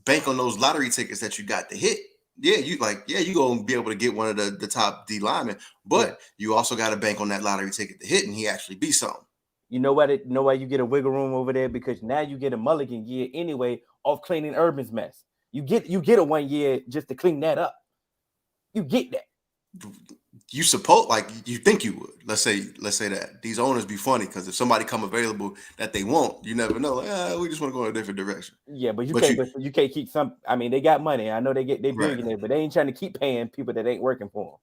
bank on those lottery tickets that you got to hit. Yeah, you gonna be able to get one of the top D linemen, but you also got to bank on that lottery ticket to hit, and he actually be something. You know what? Know why you get a wiggle room over there? Because now you get a mulligan year anyway of cleaning Urban's mess. You get a 1 year just to clean that up. You get that. You suppose, like you think you would. Let's say that these owners be funny, because if somebody come available that they want, you never know. Like, we just want to go in a different direction. Yeah, but you can't keep some. I mean, they got money. I know they billionaires, but they ain't trying to keep paying people that ain't working for them.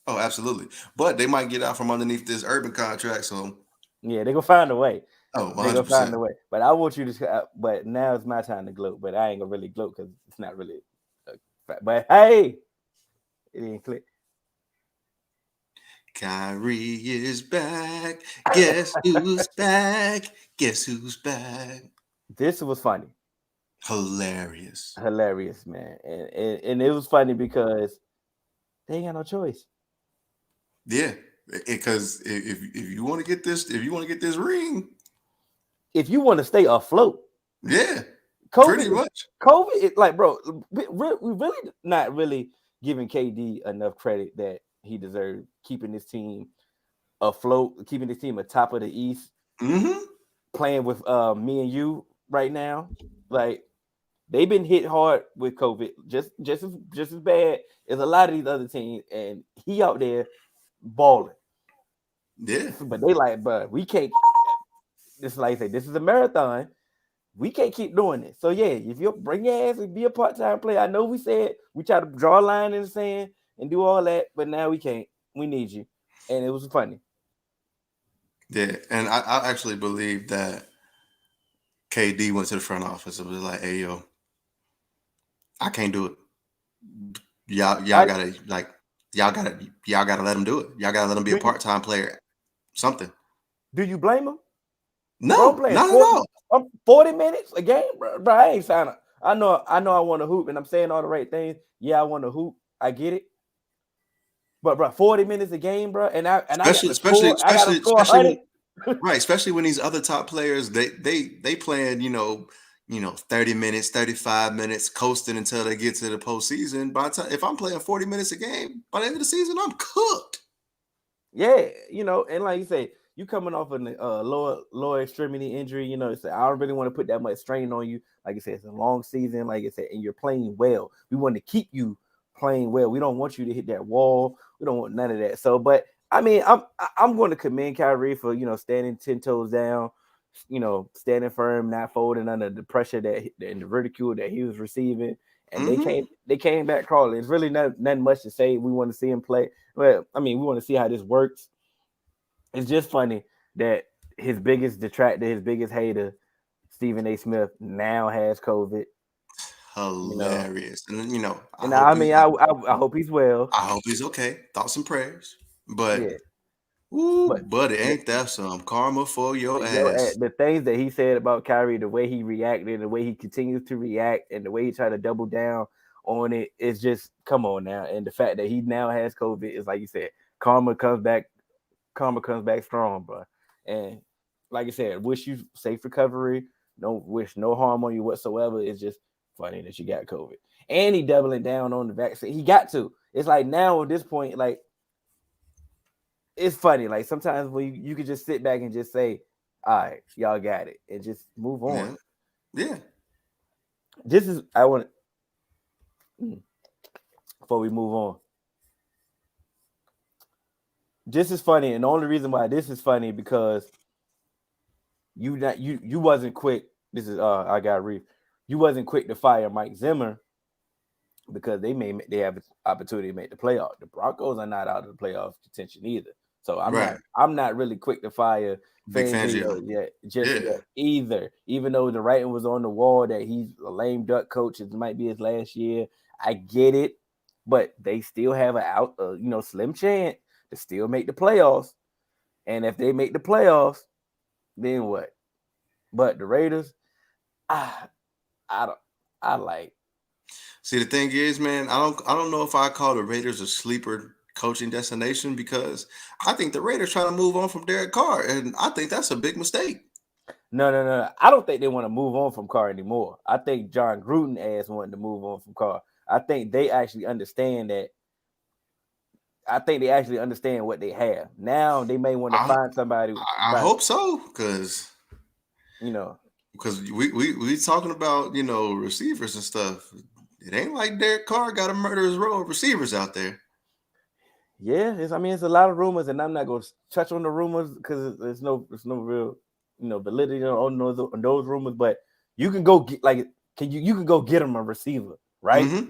Oh, absolutely. But they might get out from underneath this Urban contract. So yeah, they gonna find a way. Oh, 100%. They gonna find a way. But I want you to. But now it's my time to gloat. But I ain't gonna really gloat because it's not really. But hey, it didn't click. Kyrie is back. Guess who's back? Guess who's back? This was funny. Hilarious, man. And it was funny because they ain't got no choice. Yeah, because if you want to get this, ring, if you want to stay afloat, yeah, pretty much. COVID is like, bro, we really not really giving KD enough credit that he deserved, keeping this team afloat, keeping this team atop of the East, playing with me and you right now. Like, they've been hit hard with COVID, just as bad as a lot of these other teams, and he out there balling. Yeah, but they like, but we can't. This, like I say, this is a marathon. We can't keep doing this. So yeah, if you bring your ass and be a part-time player, I know we said we try to draw a line in the sand and do all that, but now we can't. We need you. And it was funny. Yeah, and I actually believe that KD went to the front office and was like, "Hey, yo, I can't do it. Y'all gotta let him do it. Y'all gotta let him be a part-time player. Something." Do you blame him? No, not at all. 40 minutes a game, bro. I ain't signing. I know I want to hoop, and I'm saying all the right things. Yeah, I want to hoop. I get it. But bro, 40 minutes a game, bro, especially right, especially when these other top players they playing 30 minutes, 35 minutes, coasting until they get to the postseason. By the time, if I'm playing 40 minutes a game, by the end of the season, I'm cooked. Yeah, and like you say, you coming off a lower extremity injury, so I don't really want to put that much strain on you. Like I said, it's a long season, like I said, and you're playing well. We want to keep you playing well. We don't want you to hit that wall. We don't want none of that. So, but I mean, I'm going to commend Kyrie for standing 10 toes down, standing firm, not folding under the pressure and the ridicule that he was receiving. And they came back crawling. It's really nothing much to say. We want to see him play. Well, I mean, we want to see how this works. It's just funny that his biggest detractor, his biggest hater, Stephen A. Smith, now has COVID. Hilarious. And I hope he's well. I hope he's okay. Thoughts and prayers. But Yeah. buddy, ain't that some karma for your ass? The things that he said about Kyrie, the way he reacted, the way he continues to react, and the way he tried to double down on it, is just come on now. And the fact that he now has COVID is, like you said, karma comes back strong, bro. And like I said, wish you safe recovery. Wish no harm on you whatsoever. It's just funny that you got COVID. And he doubling down on the vaccine. He got to. It's like now at this point, like, it's funny. Like sometimes when you could just sit back and just say, all right, y'all got it, and just move on. Yeah. Before we move on. This is funny, and the only reason why this is funny because you wasn't quick. This is I got read. You wasn't quick to fire Mike Zimmer because they have an opportunity to make the playoff. The Broncos are not out of the playoff contention either. So I'm not really quick to fire Fangio yet either. Even though the writing was on the wall that he's a lame duck coach, it might be his last year. I get it, but they still have a slim chance to still make the playoffs. And if they make the playoffs, then what? But the Raiders, I like. See, the thing is, man, I don't know if I call the Raiders a sleeper coaching destination because I think the Raiders trying to move on from Derek Carr, and I think that's a big mistake. No. I don't think they want to move on from Carr anymore. I think John Gruden ass wanting to move on from Carr. I think they actually understand that. I think they actually understand what they have. Now they may want to find somebody. I hope so, because because we talking about receivers and stuff. It ain't like Derek Carr got a murderer's row of receivers out there. Yeah, it's a lot of rumors, and I'm not going to touch on the rumors because there's no real validity on those rumors. But you can go get you can go get him a receiver, right? Mm-hmm.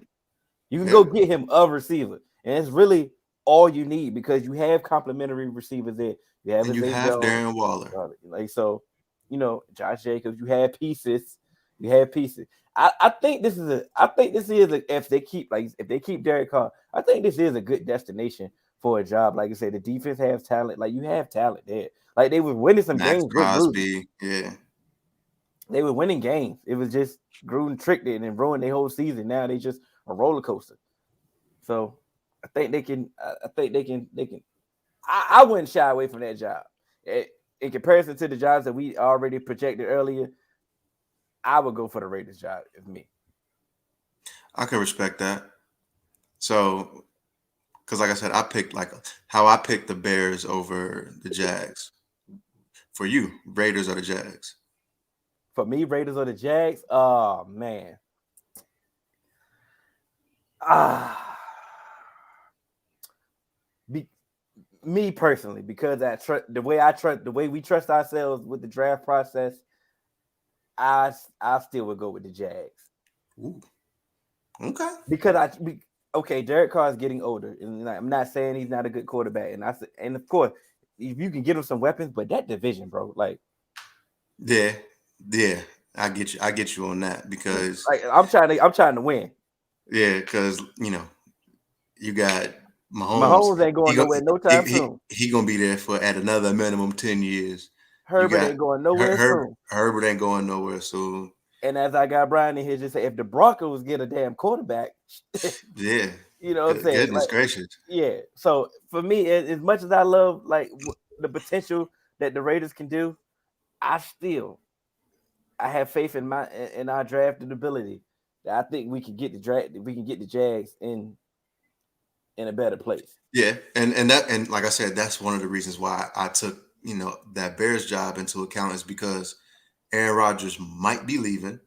You can go get him a receiver, and it's really all you need because you have complimentary receivers there. You have Darren Waller, Josh Jacobs. You have pieces. I think this is if they keep Derek Carr, I think this is a good destination for a job. Like I said, the defense has talent. Like you have talent there. Like they were winning some games. Crosby, yeah. They were winning games. It was just Gruden tricked it and ruined their whole season. Now they just a roller coaster. So I think they can. I wouldn't shy away from that job. In comparison to the jobs that we already projected earlier, I would go for the Raiders job if me. I can respect that. So, because like I said, I picked how I picked the Bears over the Jags. For you, Raiders or the Jags? For me, Raiders or the Jags? Oh man. Me personally, because the way we trust ourselves with the draft process, I still would go with the Jags. Ooh. Okay. Because Derek Carr is getting older, and I'm not saying he's not a good quarterback, and of course, if you can get him some weapons, but that division, bro, like, yeah, I get you on that because I'm trying to win. Yeah, because you got Mahomes. Mahomes ain't going nowhere no time soon. He gonna be there for at another minimum 10 years. Herbert ain't going nowhere soon. Herbert ain't going nowhere soon. And as I got Brian in here, just say if the Broncos get a damn quarterback, yeah, you know what I'm saying? Goodness gracious. Yeah. So for me, as much as I love the potential that the Raiders can do, I have faith in our drafted ability. I think we can get the Jags in a better place. Yeah, and like I said, that's one of the reasons why I took that Bears job into account is because Aaron Rodgers might be leaving,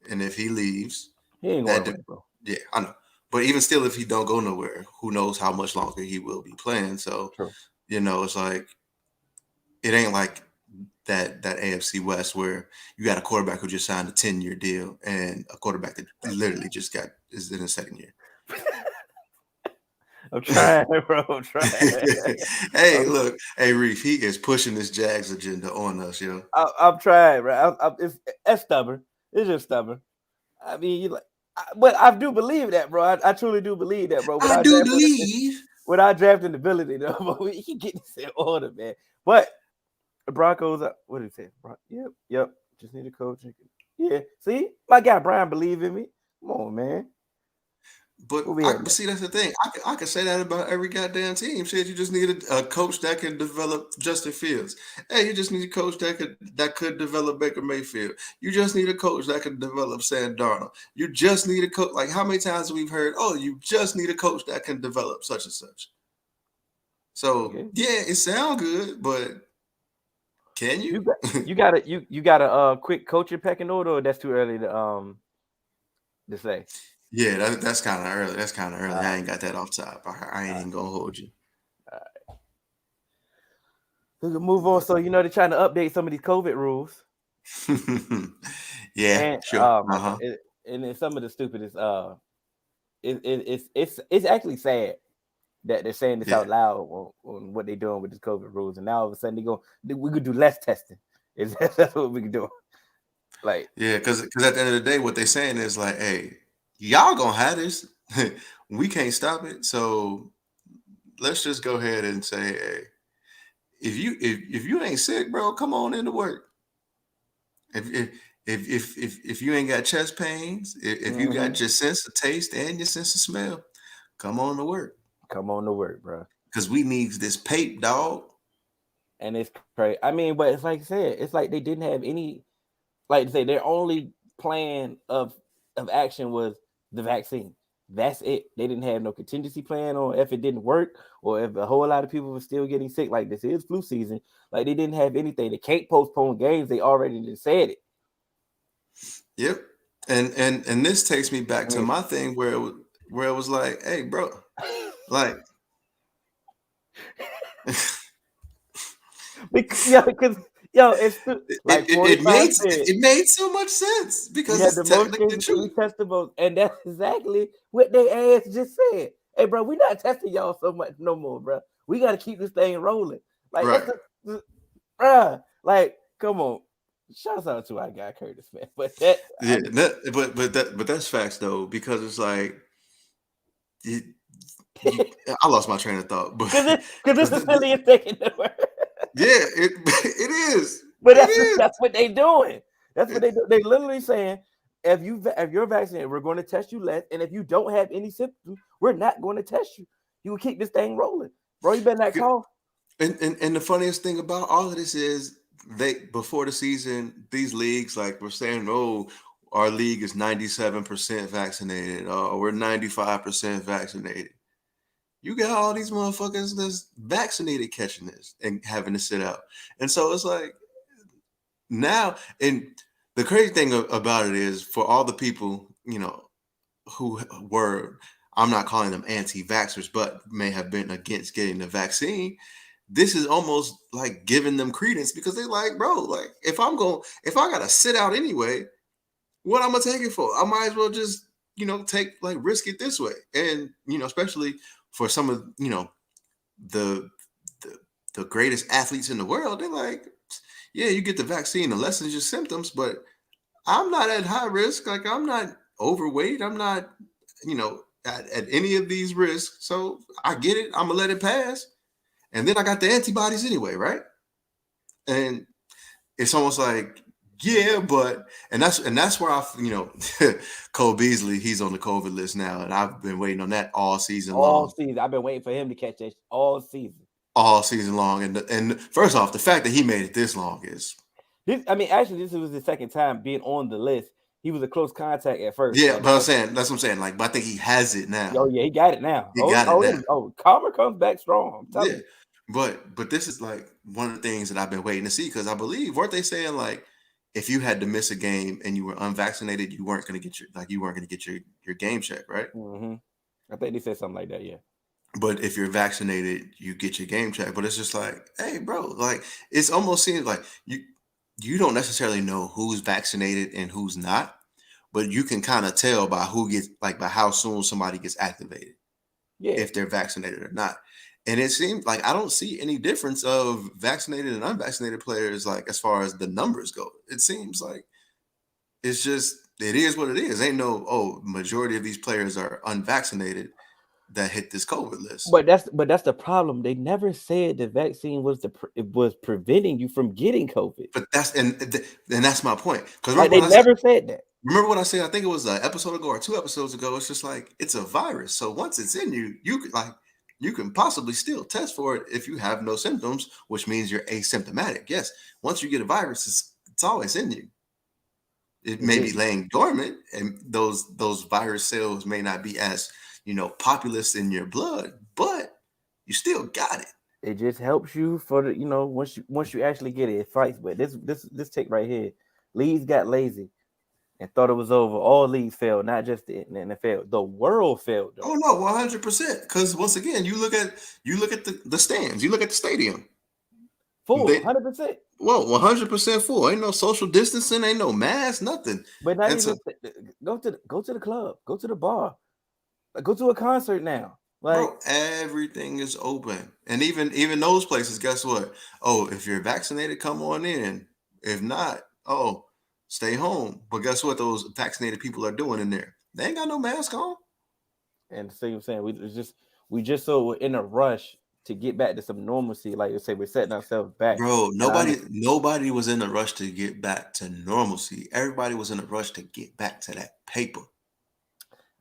and if he leaves, he ain't going away, bro. Yeah, I know, but even still, if he don't go nowhere, who knows how much longer he will be playing. So, True. it's like it ain't like that AFC West where you got a quarterback who just signed a 10-year deal and a quarterback that literally just is in his second year. I'm trying, bro. I'm trying. Hey, look, hey Reef, he is pushing this Jags agenda on us, yo. I'm trying, bro. It's stubborn. It's just stubborn. I mean, but I do believe that, bro. I truly do believe that, bro. I do believe. Without drafting ability, though, but he get this in order, man. But the Broncos, what did he say? Yep. Just need a coach. Yeah. See, my guy Brian believe in me. Come on, man. But see, that's the thing. I can say that about every goddamn team. Shit, you just need a coach that can develop Justin Fields. Hey, you just need a coach that could develop Baker Mayfield. You just need a coach that can develop Sam Darnold. You just need a coach. Like, how many times we've heard, oh, you just need a coach that can develop such and such. So yeah, it sounds good, but can you? You got a quick coaching pecking order, or that's too early to say? Yeah, that's kind of early. That's kind of early. I ain't got that off top. I ain't even gonna hold you. All right. We can move on. So they're trying to update some of these COVID rules. Yeah, and, sure. And then some of the stupidest. It's actually sad that they're saying this out loud on what they're doing with these COVID rules, and now all of a sudden we could do less testing. That's what we can do. Like, yeah, because at the end of the day, what they're saying is like, hey, y'all gonna have this. We can't stop it. So let's just go ahead and say, hey, if you ain't sick, bro, come on into work. If you ain't got chest pains, if you got your sense of taste and your sense of smell, come on to work. Come on to work, bro. Because we need this pape, dog. And it's crazy. I mean, but it's like I said, it's like they didn't have any, like to say, their only plan of action was the vaccine. That's it. They didn't have no contingency plan on if it didn't work or if a whole lot of people were still getting sick. Like, this is flu season. Like, they didn't have anything. They can't postpone games. They already just said it. Yep. And this takes me back to my thing where it was like, hey, bro, like, because it's like it made so much sense because it's technically true. Testable, and that's exactly what they ass just said. Hey, bro, we not testing y'all so much no more, bro. We got to keep this thing rolling. Like, like, come on. Shouts out to our guy Curtis, man. But but that's facts though, because it's like I lost my train of thought, but because it's the silliest thing in the world. Yeah, it is. But that's what they doing. That's what they do. They literally saying, if you're vaccinated, we're going to test you less, and if you don't have any symptoms, we're not going to test you. You will keep this thing rolling, bro. You better not call. And the funniest thing about all of this is before the season, these leagues like were saying, oh, our league is 97% vaccinated, or we're 95% vaccinated. You got all these motherfuckers that's vaccinated catching this and having to sit out. And so it's like now, and the crazy thing about it is for all the people, who were, I'm not calling them anti-vaxxers, but may have been against getting the vaccine, this is almost like giving them credence because they're like, bro, like if I got to sit out anyway, what I'm going to take it for? I might as well just, risk it this way. And, especially for some of the greatest athletes in the world, they're like, yeah, you get the vaccine and lessens your symptoms, but I'm not at high risk. Like, I'm not overweight. I'm not, at any of these risks. So I get it. I'm gonna let it pass. And then I got the antibodies anyway, right? And it's almost like, yeah, but and that's where Cole Beasley, he's on the COVID list now, and I've been waiting on that all season long. All season, I've been waiting for him to catch that all season. All season long, and first off, the fact that he made it this long is. Actually, this was the second time being on the list. He was a close contact at first. Yeah, but that's what I'm saying. Like, but I think he has it now. Oh yeah, he got it now. Palmer comes back strong. I'm telling you. But this is like one of the things that I've been waiting to see because I believe weren't they saying like, if you had to miss a game and you were unvaccinated, you weren't going to get your game check, right? Mm-hmm. I think they said something like that. Yeah. But if you're vaccinated, you get your game check. But it's just like, hey, bro, like it's almost seems like you don't necessarily know who's vaccinated and who's not, but you can kind of tell by who gets like by how soon somebody gets activated Yeah. if they're vaccinated or not. And it seems like I don't see any difference of vaccinated and unvaccinated players, like as far as the numbers go. It seems like it's just it is what it is. Ain't no majority of these players are unvaccinated that hit this COVID list. But that's the problem. They never said the vaccine was it was preventing you from getting COVID. But and that's my point. Because Like they never said that. remember what I said? I think it was an episode ago or 2 episodes ago. It's just like it's a virus. So once it's in you, you can possibly still test for it if you have no symptoms, which means you're asymptomatic. Yes, once you get a virus, it's always in you. It may be laying dormant, and those virus cells may not be as populous in your blood, but you still got it. It just helps you for the once you actually get it, it fights. But this take right here, leagues got lazy and thought it was over. All leagues failed, not just the NFL. The world failed though. Oh no, 100%. Because once again, you look at the stands, you look at the stadium, Full 100%. Well, 100% full. Ain't no social distancing, ain't no mask, nothing. But not even go to the club, go to the bar, go to a concert now. Like bro, everything is open, and even those places. Guess what? Oh, if you're vaccinated, come on in. If not, stay home. But guess what? Those vaccinated people are doing in there. They ain't got no mask on. And see what I'm saying? We just so in a rush to get back to some normalcy. Like you say, we're setting ourselves back. Bro, nobody was in a rush to get back to normalcy. Everybody was in a rush to get back to that paper.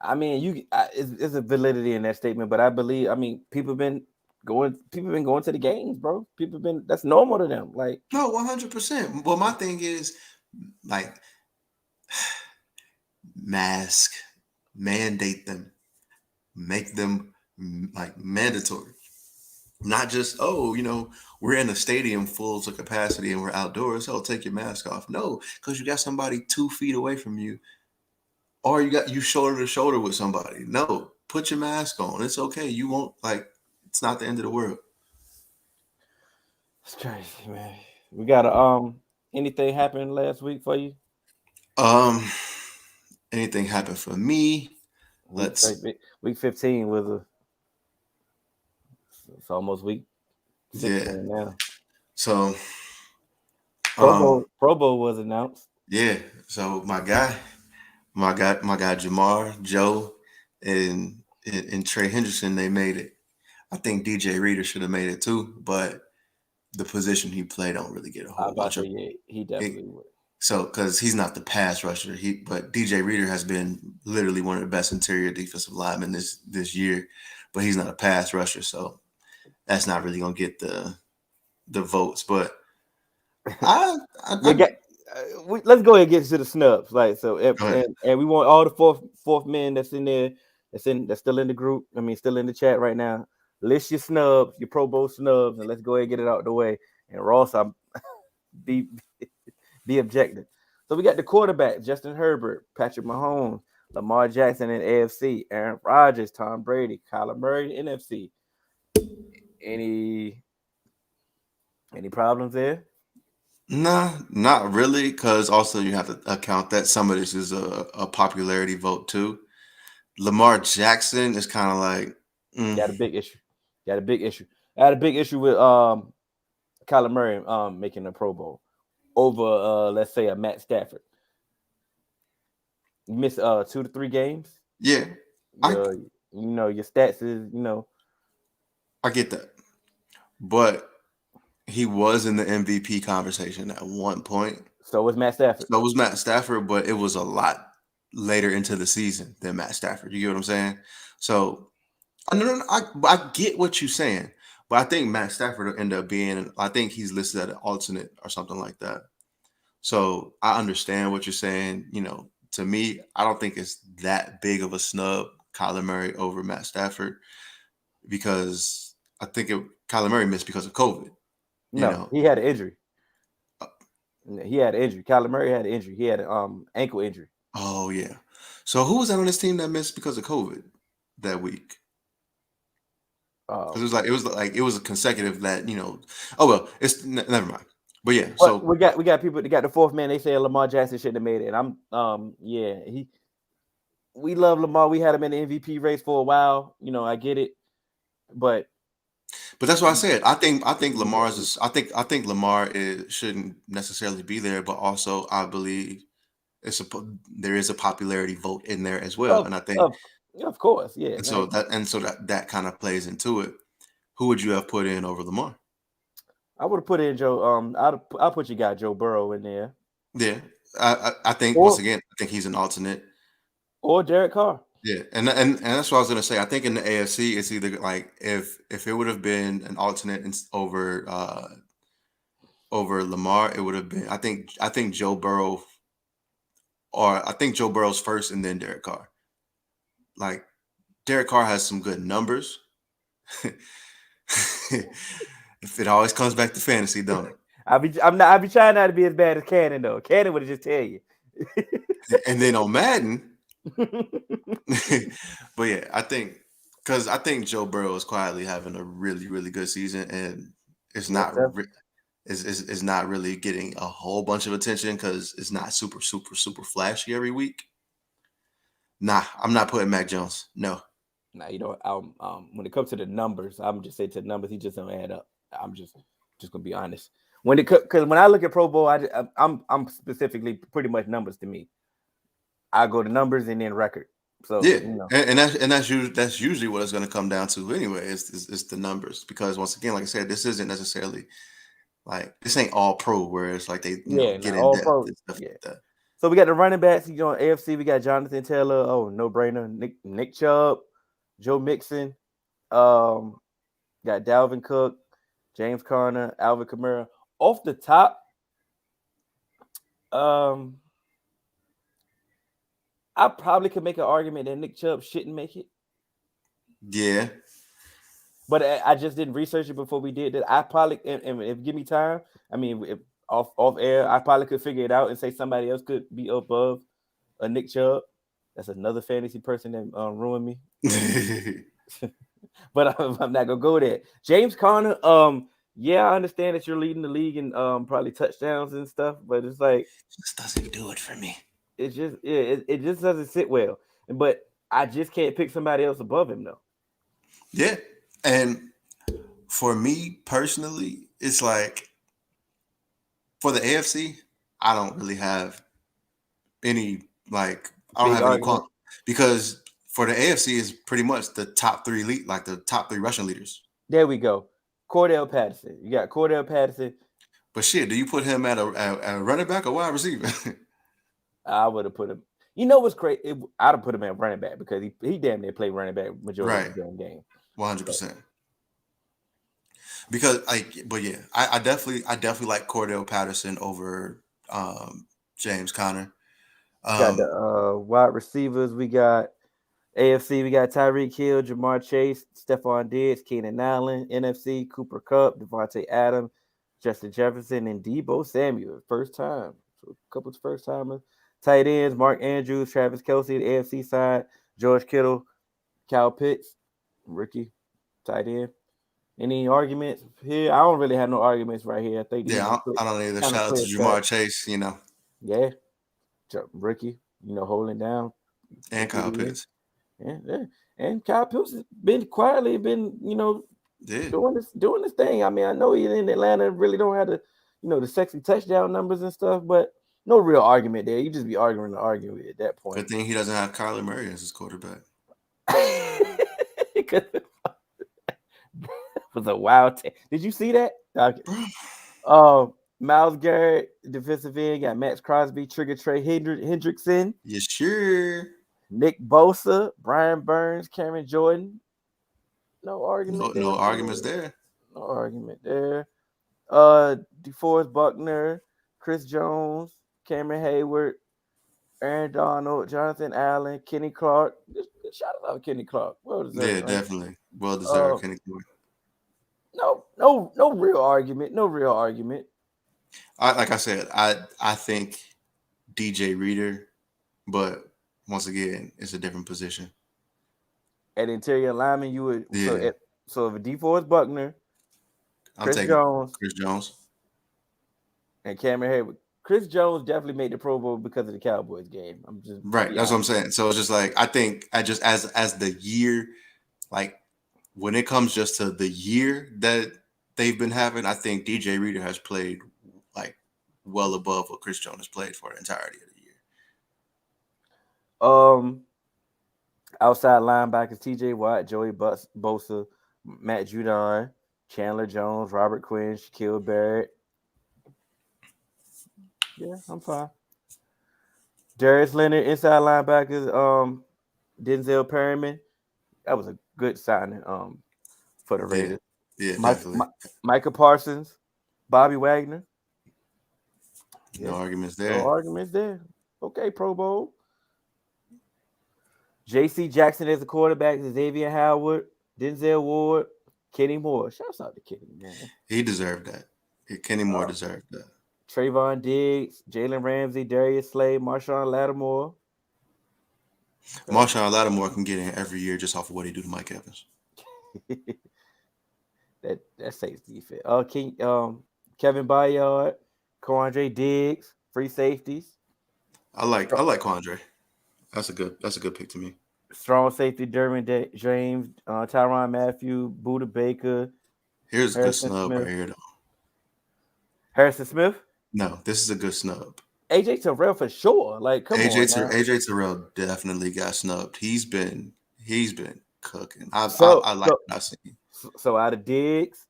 I mean, it's a validity in that statement, but I believe, people been going to the games, bro. That's normal to them. Like no, 100%. Well, my thing is like mask, mandate them, make them like mandatory. Not just, we're in a stadium full to capacity and we're outdoors. So take your mask off. No, because you got somebody 2 feet away from you, or you shoulder to shoulder with somebody. No, put your mask on. It's okay. You won't it's not the end of the world. It's crazy, man. We got anything happened last week for you? Anything happened for me? Week 15 was it's almost week 16 now. So Pro Bowl was announced. Yeah. So my guy Jamar, Joe, and Trey Henderson, they made it. I think DJ Reader should have made it too, but the position he played don't really get a whole bunch of. Yeah, he definitely would. So, because he's not the pass rusher, but DJ Reader has been literally one of the best interior defensive linemen this year, but he's not a pass rusher, so that's not really gonna get the votes. But let's go ahead and get to the snubs. Like so, and we want all the fourth men that's in there, that's still in the group. Still in the chat right now. List your snubs, your Pro Bowl snubs, and let's go ahead and get it out the way. And Ross, be objective. So we got the quarterback, Justin Herbert, Patrick Mahomes, Lamar Jackson in AFC, Aaron Rodgers, Tom Brady, Kyler Murray in NFC. Any problems there? Nah, not really, because also you have to account that some of this is a popularity vote too. Lamar Jackson is kind of like got a big issue. I had a big issue with Kyler Murray making the Pro Bowl over let's say a Matt Stafford. You missed 2 to 3 games. Yeah. Your stats is, I get that. But he was in the MVP conversation at one point. So was Matt Stafford. But it was a lot later into the season than Matt Stafford. You get what I'm saying? So I get what you're saying, but I think Matt Stafford will end up being, I think he's listed as an alternate or something like that. So I understand what you're saying. To me, I don't think it's that big of a snub, Kyler Murray over Matt Stafford, because I think Kyler Murray missed because of COVID. No, he had an injury. Kyler Murray had an injury. He had an ankle injury. Oh, yeah. So who was that on this team that missed because of COVID? that week. Oh, Because it was a consecutive that, you know. Oh well, it's never mind. But yeah, but so we got people that got the fourth man. They say Lamar Jackson shouldn't have made it. And I'm yeah, we love Lamar. We had him in the MVP race for a while. You know, I get it, but that's why I said I think Lamar shouldn't necessarily be there, but also I believe there is a popularity vote in there as well, of and I think of of course, yeah. that kind of plays into it. Who would you have put in over Lamar? I would have put in Joe. I'll put your guy Joe Burrow in there, Yeah, I think once or again I think he's an alternate. Derek Carr. Yeah, and that's what I was gonna say. I think in the AFC, it's either like if it would have been an alternate over Lamar, it would have been. I think Joe Burrow, or I think Joe Burrow's first, and then Derek Carr. Like Derek Carr has some good numbers. If it always comes back to fantasy, don't it? I be trying not to be as bad as Cannon though. Cannon would have just tell you. And then on Madden, but yeah, I think Joe Burrow is quietly having a really really good season, and it's Yes, not sir. is not really getting a whole bunch of attention because it's not super super super flashy every week. Nah, I'm not putting Mac Jones. No. Now you know, when it comes to the numbers, I'm just saying to the numbers, he just don't add up. I'm just gonna be honest. Because when I look at Pro Bowl, I'm specifically pretty much numbers to me. I go to numbers and then record. So Yeah, you know, that's usually what it's going to come down to anyway. Is the numbers, because once again, like I said, this isn't necessarily like this ain't all pro where it's like they yeah, get no, in all depth pro, and stuff yeah. like that. So we got the running backs. You know, AFC, we got Jonathan Taylor. Oh, no brainer. Nick Chubb, Joe Mixon. Um, got Dalvin Cook, James Conner, Alvin Kamara. Off the top, um, I probably could make an argument that Nick Chubb shouldn't make it, Yeah, but I just didn't research it before we did that. I probably, and if give me time, I mean, if off air, I probably could figure it out and say somebody else could be above a Nick Chubb. That's another fantasy person that ruined me. But I'm not gonna go there. James Conner, yeah, I understand that you're leading the league in probably touchdowns and stuff, but it's like just doesn't do it for me. it's just it just doesn't sit well. But I just can't pick somebody else above him though. Yeah, and for me personally, it's like for the AFC, I don't really have any I don't Big have any argument. because for the AFC is pretty much the top three the top three rushing leaders. There we go. Cordell Patterson. You got Cordell Patterson. But shit, do you put him at a running back or wide receiver? I would have put him. You know what's great? I'd have put him at running back because he damn near played running back majority Right, of the damn game. 100%. Because but yeah, I definitely like Cordell Patterson over James Conner. Got the wide receivers. We got AFC. We got Tyreek Hill, Jamar Chase, Stephon Diggs, Keenan Allen. NFC, Cooper Kupp, Devontae Adams, Justin Jefferson, and Debo Samuel. First time. So a couple of first timers. Tight ends, Mark Andrews, Travis Kelce, the AFC side, George Kittle, Kyle Pitts, rookie, tight end. Any arguments here? I don't really have no arguments right here. I think these Yeah, are I don't either. kind of Shout out to clear cut. Jamar Chase, Yeah, rookie, holding down. and Kyle Pitts. Yeah. And Kyle Pitts has been quietly Yeah, doing this thing. I mean, I know he's in Atlanta, really don't have the sexy touchdown numbers and stuff, but no real argument there. You just be arguing to argue at that point. good thing he doesn't have Kyler Murray as his quarterback. It was a wild. Did you see that? Okay. Myles Garrett, defensive end, got Max Crosby, Trigger Trey Hendrickson, Yeah, sure. Nick Bosa, Brian Burns, Cameron Jordan. No argument there. No arguments there. No argument there. DeForest Buckner, Chris Jones, Cameron Hayward, Aaron Donald, Jonathan Allen, Kenny Clark. Just shout out Kenny Clark. Well deserved, Yeah, right? definitely. Well deserved, Kenny Clark. No real argument. No real argument. Like I said, I think DJ Reader, but once again, it's a different position. At interior lineman, you would Yeah, so if D4 is Buckner, I'm Chris taking Jones, Chris Jones. and Cameron Hayward. Chris Jones definitely made the Pro Bowl because of the Cowboys game. I'm just Right, be that's what I'm honest. saying. So it's just like I think I just as the year, like when it comes just to the year that they've been having, I think DJ Reader has played like well above what Chris Jones has played for the entirety of the year. Um, outside linebackers: T.J. Watt, Bosa, Matt Judon, Chandler Jones, Robert Quinn, Shaquille Barrett. Yeah, I'm fine. Darius Leonard, inside linebackers. Denzel Perryman. That was a good signing. For the Yeah, Raiders. yeah, Mike, definitely. Micah Parsons, Bobby Wagner. No Yeah, arguments no there. arguments there. Okay, Pro Bowl. J.C. Jackson as a quarterback, Xavier Howard, Denzel Ward, Kenny Moore. Shouts out to Kenny, man. He deserved that. Kenny Moore Uh, deserved that. Trayvon Diggs, Jalen Ramsey, Darius Slay, Marshawn Lattimore. Okay. Marshawn Lattimore can get in every year just off of what he do to Mike Evans. That safe defense. Kevin Byard, Quandre Diggs, free safeties. I like Quandre. That's a good pick to me. Strong safety Derwin James, Tyron Matthew, Buda Baker, Here's a good Harrison snub right Smith. here though. Harrison Smith? No, this is a good snub. AJ Terrell for sure. Like, come on now. AJ Terrell definitely got snubbed. He's been cooking. So I like so what I seen. so out of Diggs,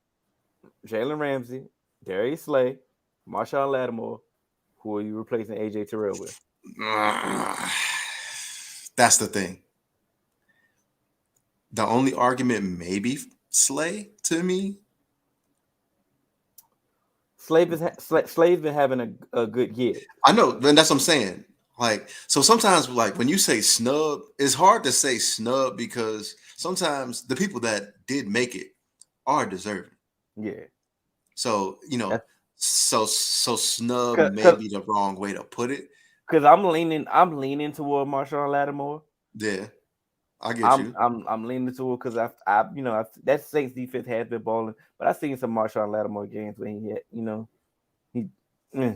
Jalen Ramsey, Darius Slay, Marshawn Lattimore, who are you replacing AJ Terrell with? That's the thing. The only argument maybe Slay to me. Slave's been having a good year. I know, and that's what I'm saying. Like, so sometimes, like when you say snub, it's hard to say snub because sometimes the people that did make it are deserving. Yeah. So so snub may Because be the wrong way to put it. I'm leaning toward Marshawn Lattimore. Yeah, I get you. I'm leaning toward because that Saints defense has been balling, but I've seen some Marshawn Lattimore games when he. eh.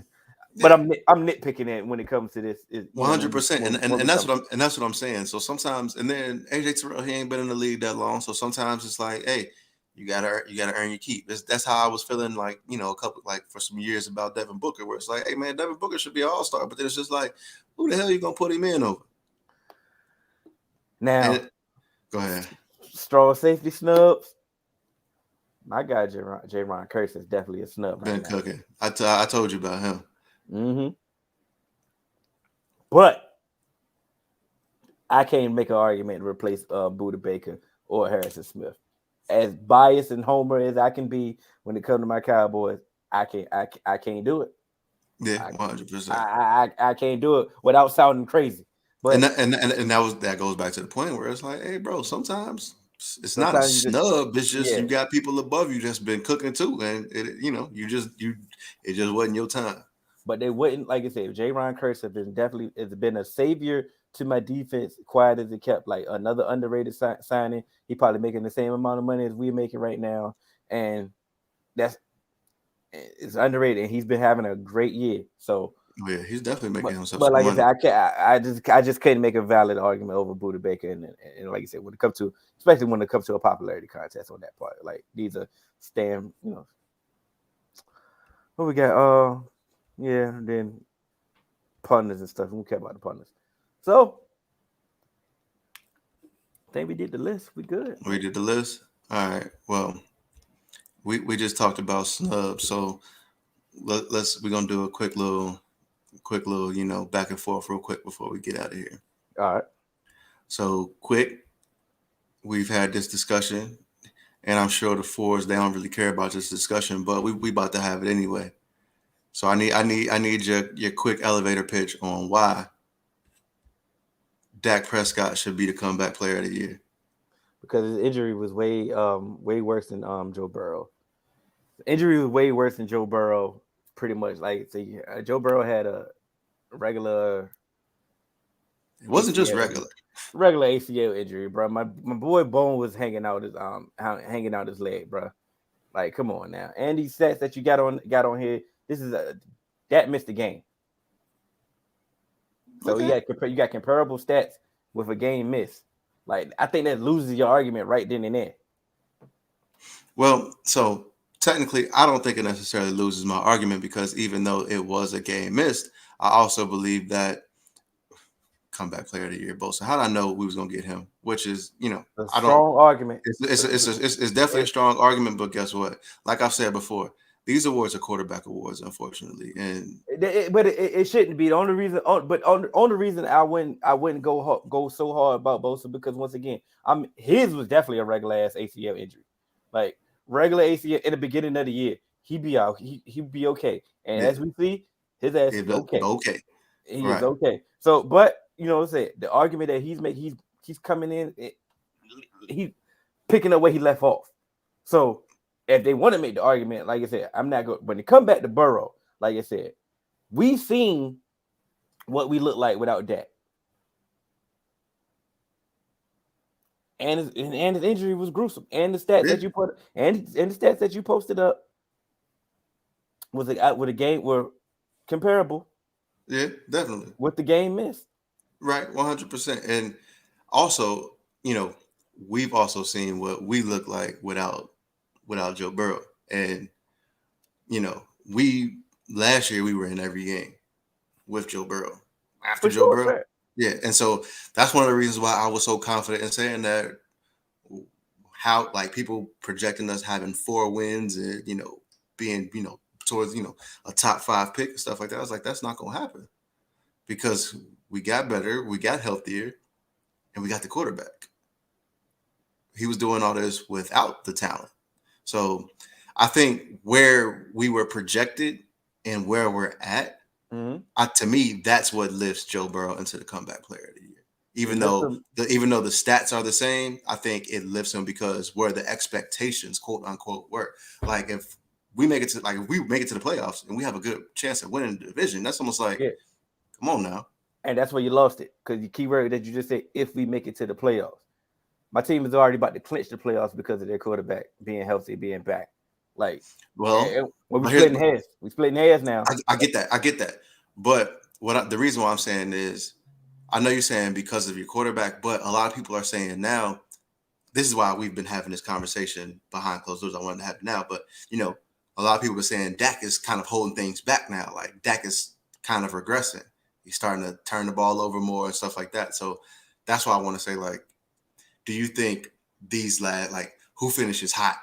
But Yeah, I'm nitpicking it when it comes to this. 100%. And When we that's come. what I'm saying. So sometimes, and then AJ Terrell, he ain't been in the league that long. So sometimes it's like, hey, you gotta earn your keep. That's how I was feeling like, a couple like for some years about Devin Booker, where it's like, hey man, Devin Booker should be an all-star, but then it's just like, who the hell you gonna put him in over? Now, And go ahead. straw safety snubs. My guy J. Ron Curse is definitely a snub Been right now. cooking. I told you about him. Mm-hmm. But I can't make an argument to replace Buda Baker or Harrison Smith. As biased and homer as I can be when it comes to my Cowboys, I can't do it. Yeah, 100%. I can't do it without sounding crazy. But And that goes back to the point where it's like, hey, bro, sometimes it's not a sometimes you just snub. It's just yeah. you got people above you that's been cooking too, and it just wasn't your time. But they wouldn't, like I said, J. Ron Curse has been a savior to my defense, quiet as it kept. Like another underrated signing. He probably making the same amount of money as we're making right now. And it's underrated. And he's been having a great year. So Yeah, he's definitely making himself but some like I money. said, I just couldn't make a valid argument over Buda Baker and like I said, especially when it comes to a popularity contest on that part. Like these are what we got? Yeah, and then partners and stuff. We don't care about the partners. So I think we did the list. We good. We did the list. All right. Well, we just talked about snubs, so we're gonna do a quick little back and forth real quick before we get out of here. All right. So quick, we've had this discussion, and I'm sure the fours, they don't really care about this discussion, but we about to have it anyway. So I need your quick elevator pitch on why Dak Prescott should be the comeback player of the year. Because his injury was way worse than Joe Burrow. The injury was way worse than Joe Burrow. Pretty much, like Joe Burrow had a regular. It wasn't just ACL. regular. Regular ACL injury, bro. My boy Bone was hanging out his leg, bro. Like, come on now. And these stats that you got on here, this is that missed the game. So Okay. you got comparable stats with a game miss. Like, I think that loses your argument right then and there. Well, so technically, I don't think it necessarily loses my argument because even though it was a game missed, I also believe that comeback player of the year, Bowl. So how did I know we was gonna get him? Which is, A I don't. strong argument. It's definitely a strong argument, but guess what? Like I've said before, these awards are quarterback awards, unfortunately, and But it shouldn't be the only reason. Only reason I wouldn't go so hard about Bosa because once again, his was definitely a regular ass ACL injury, like regular ACL in the beginning of the year. He'd be out. He'd be okay. And yeah, as we see, his ass is okay. okay, He is right? okay. So, but what I'm saying, the argument that he's coming in, he's picking up where he left off. So if they want to make the argument, like I said, I'm not going. When they come back to Burrow, like I said, we've seen what we look like without Dak, and his injury was gruesome. And the stats that you put and the stats that you posted up was with a game were comparable. Yeah, definitely. With the game missed. Right, 100%. And also, we've also seen what we look like without Joe Burrow. And we last year we were in every game with Joe Burrow. After Joe Burrow. Sure. Yeah. And so that's one of the reasons why I was so confident in saying that how like people projecting us having 4 wins and being, towards, a top 5 pick and stuff like that. I was like, that's not gonna happen. Because we got better, we got healthier, and we got the quarterback. He was doing all this without the talent. So I think where we were projected and where we're at, to me, that's what lifts Joe Burrow into the comeback player of the year. Even though the stats are the same, I think it lifts him because where the expectations, quote unquote, were. Like if we make it to the playoffs and we have a good chance of winning the division, that's almost like, come on now. And that's where you lost it because the key word that you just said, if we make it to the playoffs. My team is already about to clinch the playoffs because of their quarterback being healthy, being back. Like, well, we're splitting hairs now. I get that. But the reason why I'm saying is, I know you're saying because of your quarterback, but a lot of people are saying now, this is why we've been having this conversation behind closed doors. I wanted to have it now, but a lot of people are saying Dak is kind of holding things back now. Like Dak is kind of regressing. He's starting to turn the ball over more and stuff like that. So that's why I want to say, like, do you think these lads, like, who finishes hot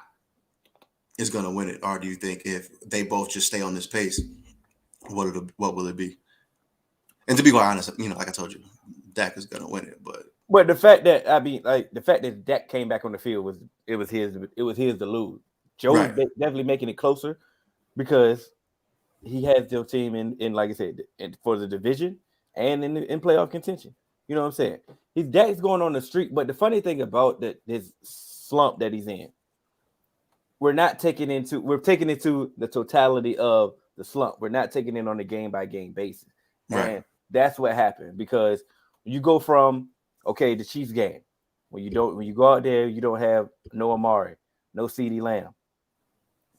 is going to win it? Or do you think if they both just stay on this pace, what will it be? And to be quite honest, like I told you, Dak is going to win it. But the fact that Dak came back on the field was his to lose. Joe's definitely making it closer because he has their team in like I said, for the division and in playoff contention. You know what I'm saying? His Dak's going on the streak, but the funny thing about this slump that he's in, we're taking into the totality of the slump. We're not taking it on a game by game basis, and that's what happened because you go from the Chiefs game when you go out there, you don't have no Amari, no CeeDee Lamb,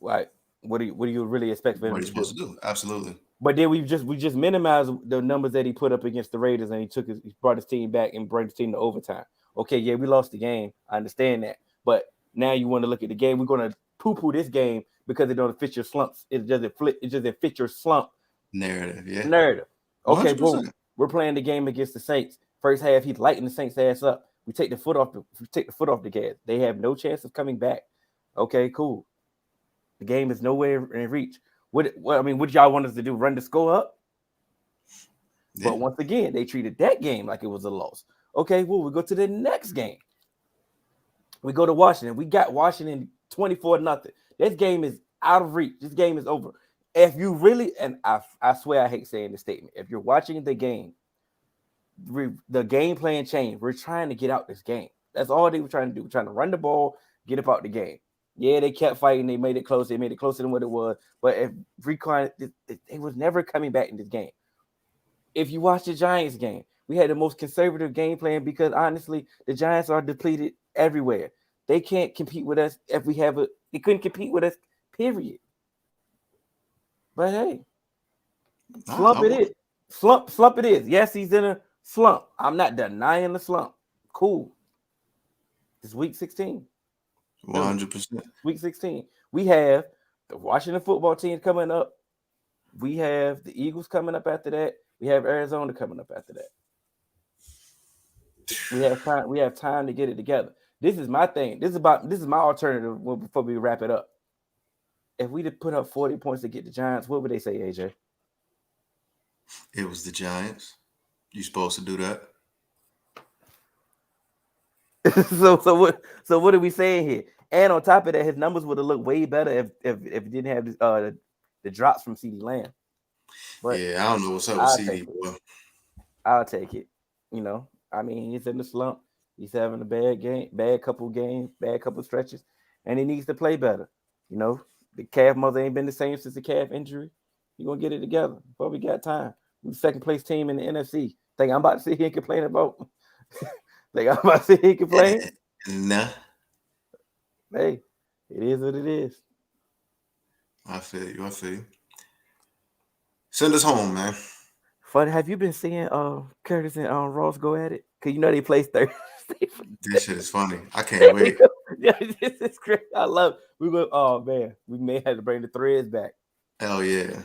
right? What do you really expect for him to do? Absolutely. But then we just minimized the numbers that he put up against the Raiders, and he brought his team back and brought his team to overtime. Okay, yeah, we lost the game. I understand that, but now you want to look at the game. We're going to poo-poo this game because it don't fit your slumps. It doesn't fit your slump narrative. Yeah, narrative. Okay, boom. We're playing the game against the Saints. First half, he's lighting the Saints' ass up. We take the foot off the gas. They have no chance of coming back. Okay, cool. The game is nowhere in reach. What y'all want us to do? Run the score up? Yeah. But once again, they treated that game like it was a loss. Okay, well, we go to the next game. We go to Washington. We got Washington 24-0. This game is out of reach. This game is over. If you really, and I swear I hate saying this statement, if you're watching the game, the game plan changed. We're trying to get out this game. That's all they were trying to do. We're trying to run the ball, get up out the game. Yeah, they kept fighting. They made it close. They made it closer than what it was. But if Recon, it was never coming back in this game. If you watch the Giants game, We had the most conservative game plan because honestly, the Giants are depleted everywhere. They can't compete with us if we have a. They couldn't compete with us. Period. But hey, Nah, slump it is. Slump it is. Yes, he's in a slump. I'm not denying the slump. Cool. It's week 16. 100%. Week 16. We have the Washington football team coming up. We have the Eagles coming up after that. We have Arizona coming up after that. We have time. We have time to get it together. This is my thing. This is my alternative before we wrap it up. If we would put up 40 points to get the Giants, what would they say, AJ? It was the Giants. You supposed to do that? so what are we saying here? And on top of that, his numbers would have looked way better if it didn't have the drops from CeeDee Lamb. But yeah, I don't know what's up with CD, boy. I'll take it. I mean, he's in the slump. He's having a bad couple games, bad couple stretches, and he needs to play better. The calf mother ain't been the same since the calf injury. You're gonna get it together before we got time. We're the second place team in the NFC. Think I'm about to sit here and complain about? Think I'm about to sit here and complain? Nah. Hey, it is what it is. I feel you. Send us home, man. Funny, have you been seeing Curtis and Ross go at it? Cause they play Thursday. This shit is funny. I can't wait. Yeah, this is great. I love it. Oh man, we may have to bring the threads back. Hell yeah.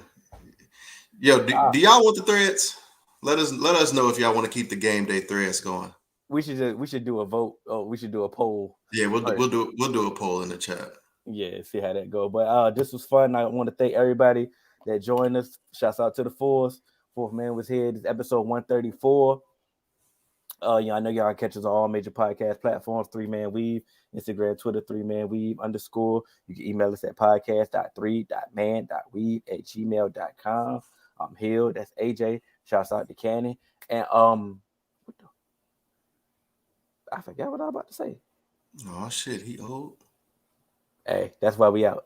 Yo, do y'all want the threads? Let us know if y'all want to keep the game day threads going. We should do a vote. Oh, we should do a poll. Yeah, we'll do a poll in the chat. Yeah, see how that go. But this was fun. I want to thank everybody that joined us. Shouts out to the Fourth Man was here. This is episode 134. I know y'all catch us on all major podcast platforms. 3Man Weave, Instagram, Twitter, 3Man Weave _ You can email us at podcast.3.man.weave@gmail.com. I'm Hill. That's AJ. Shouts out to Cannon. And I forgot what I was about to say. Oh shit, he old. Hey, that's why we out.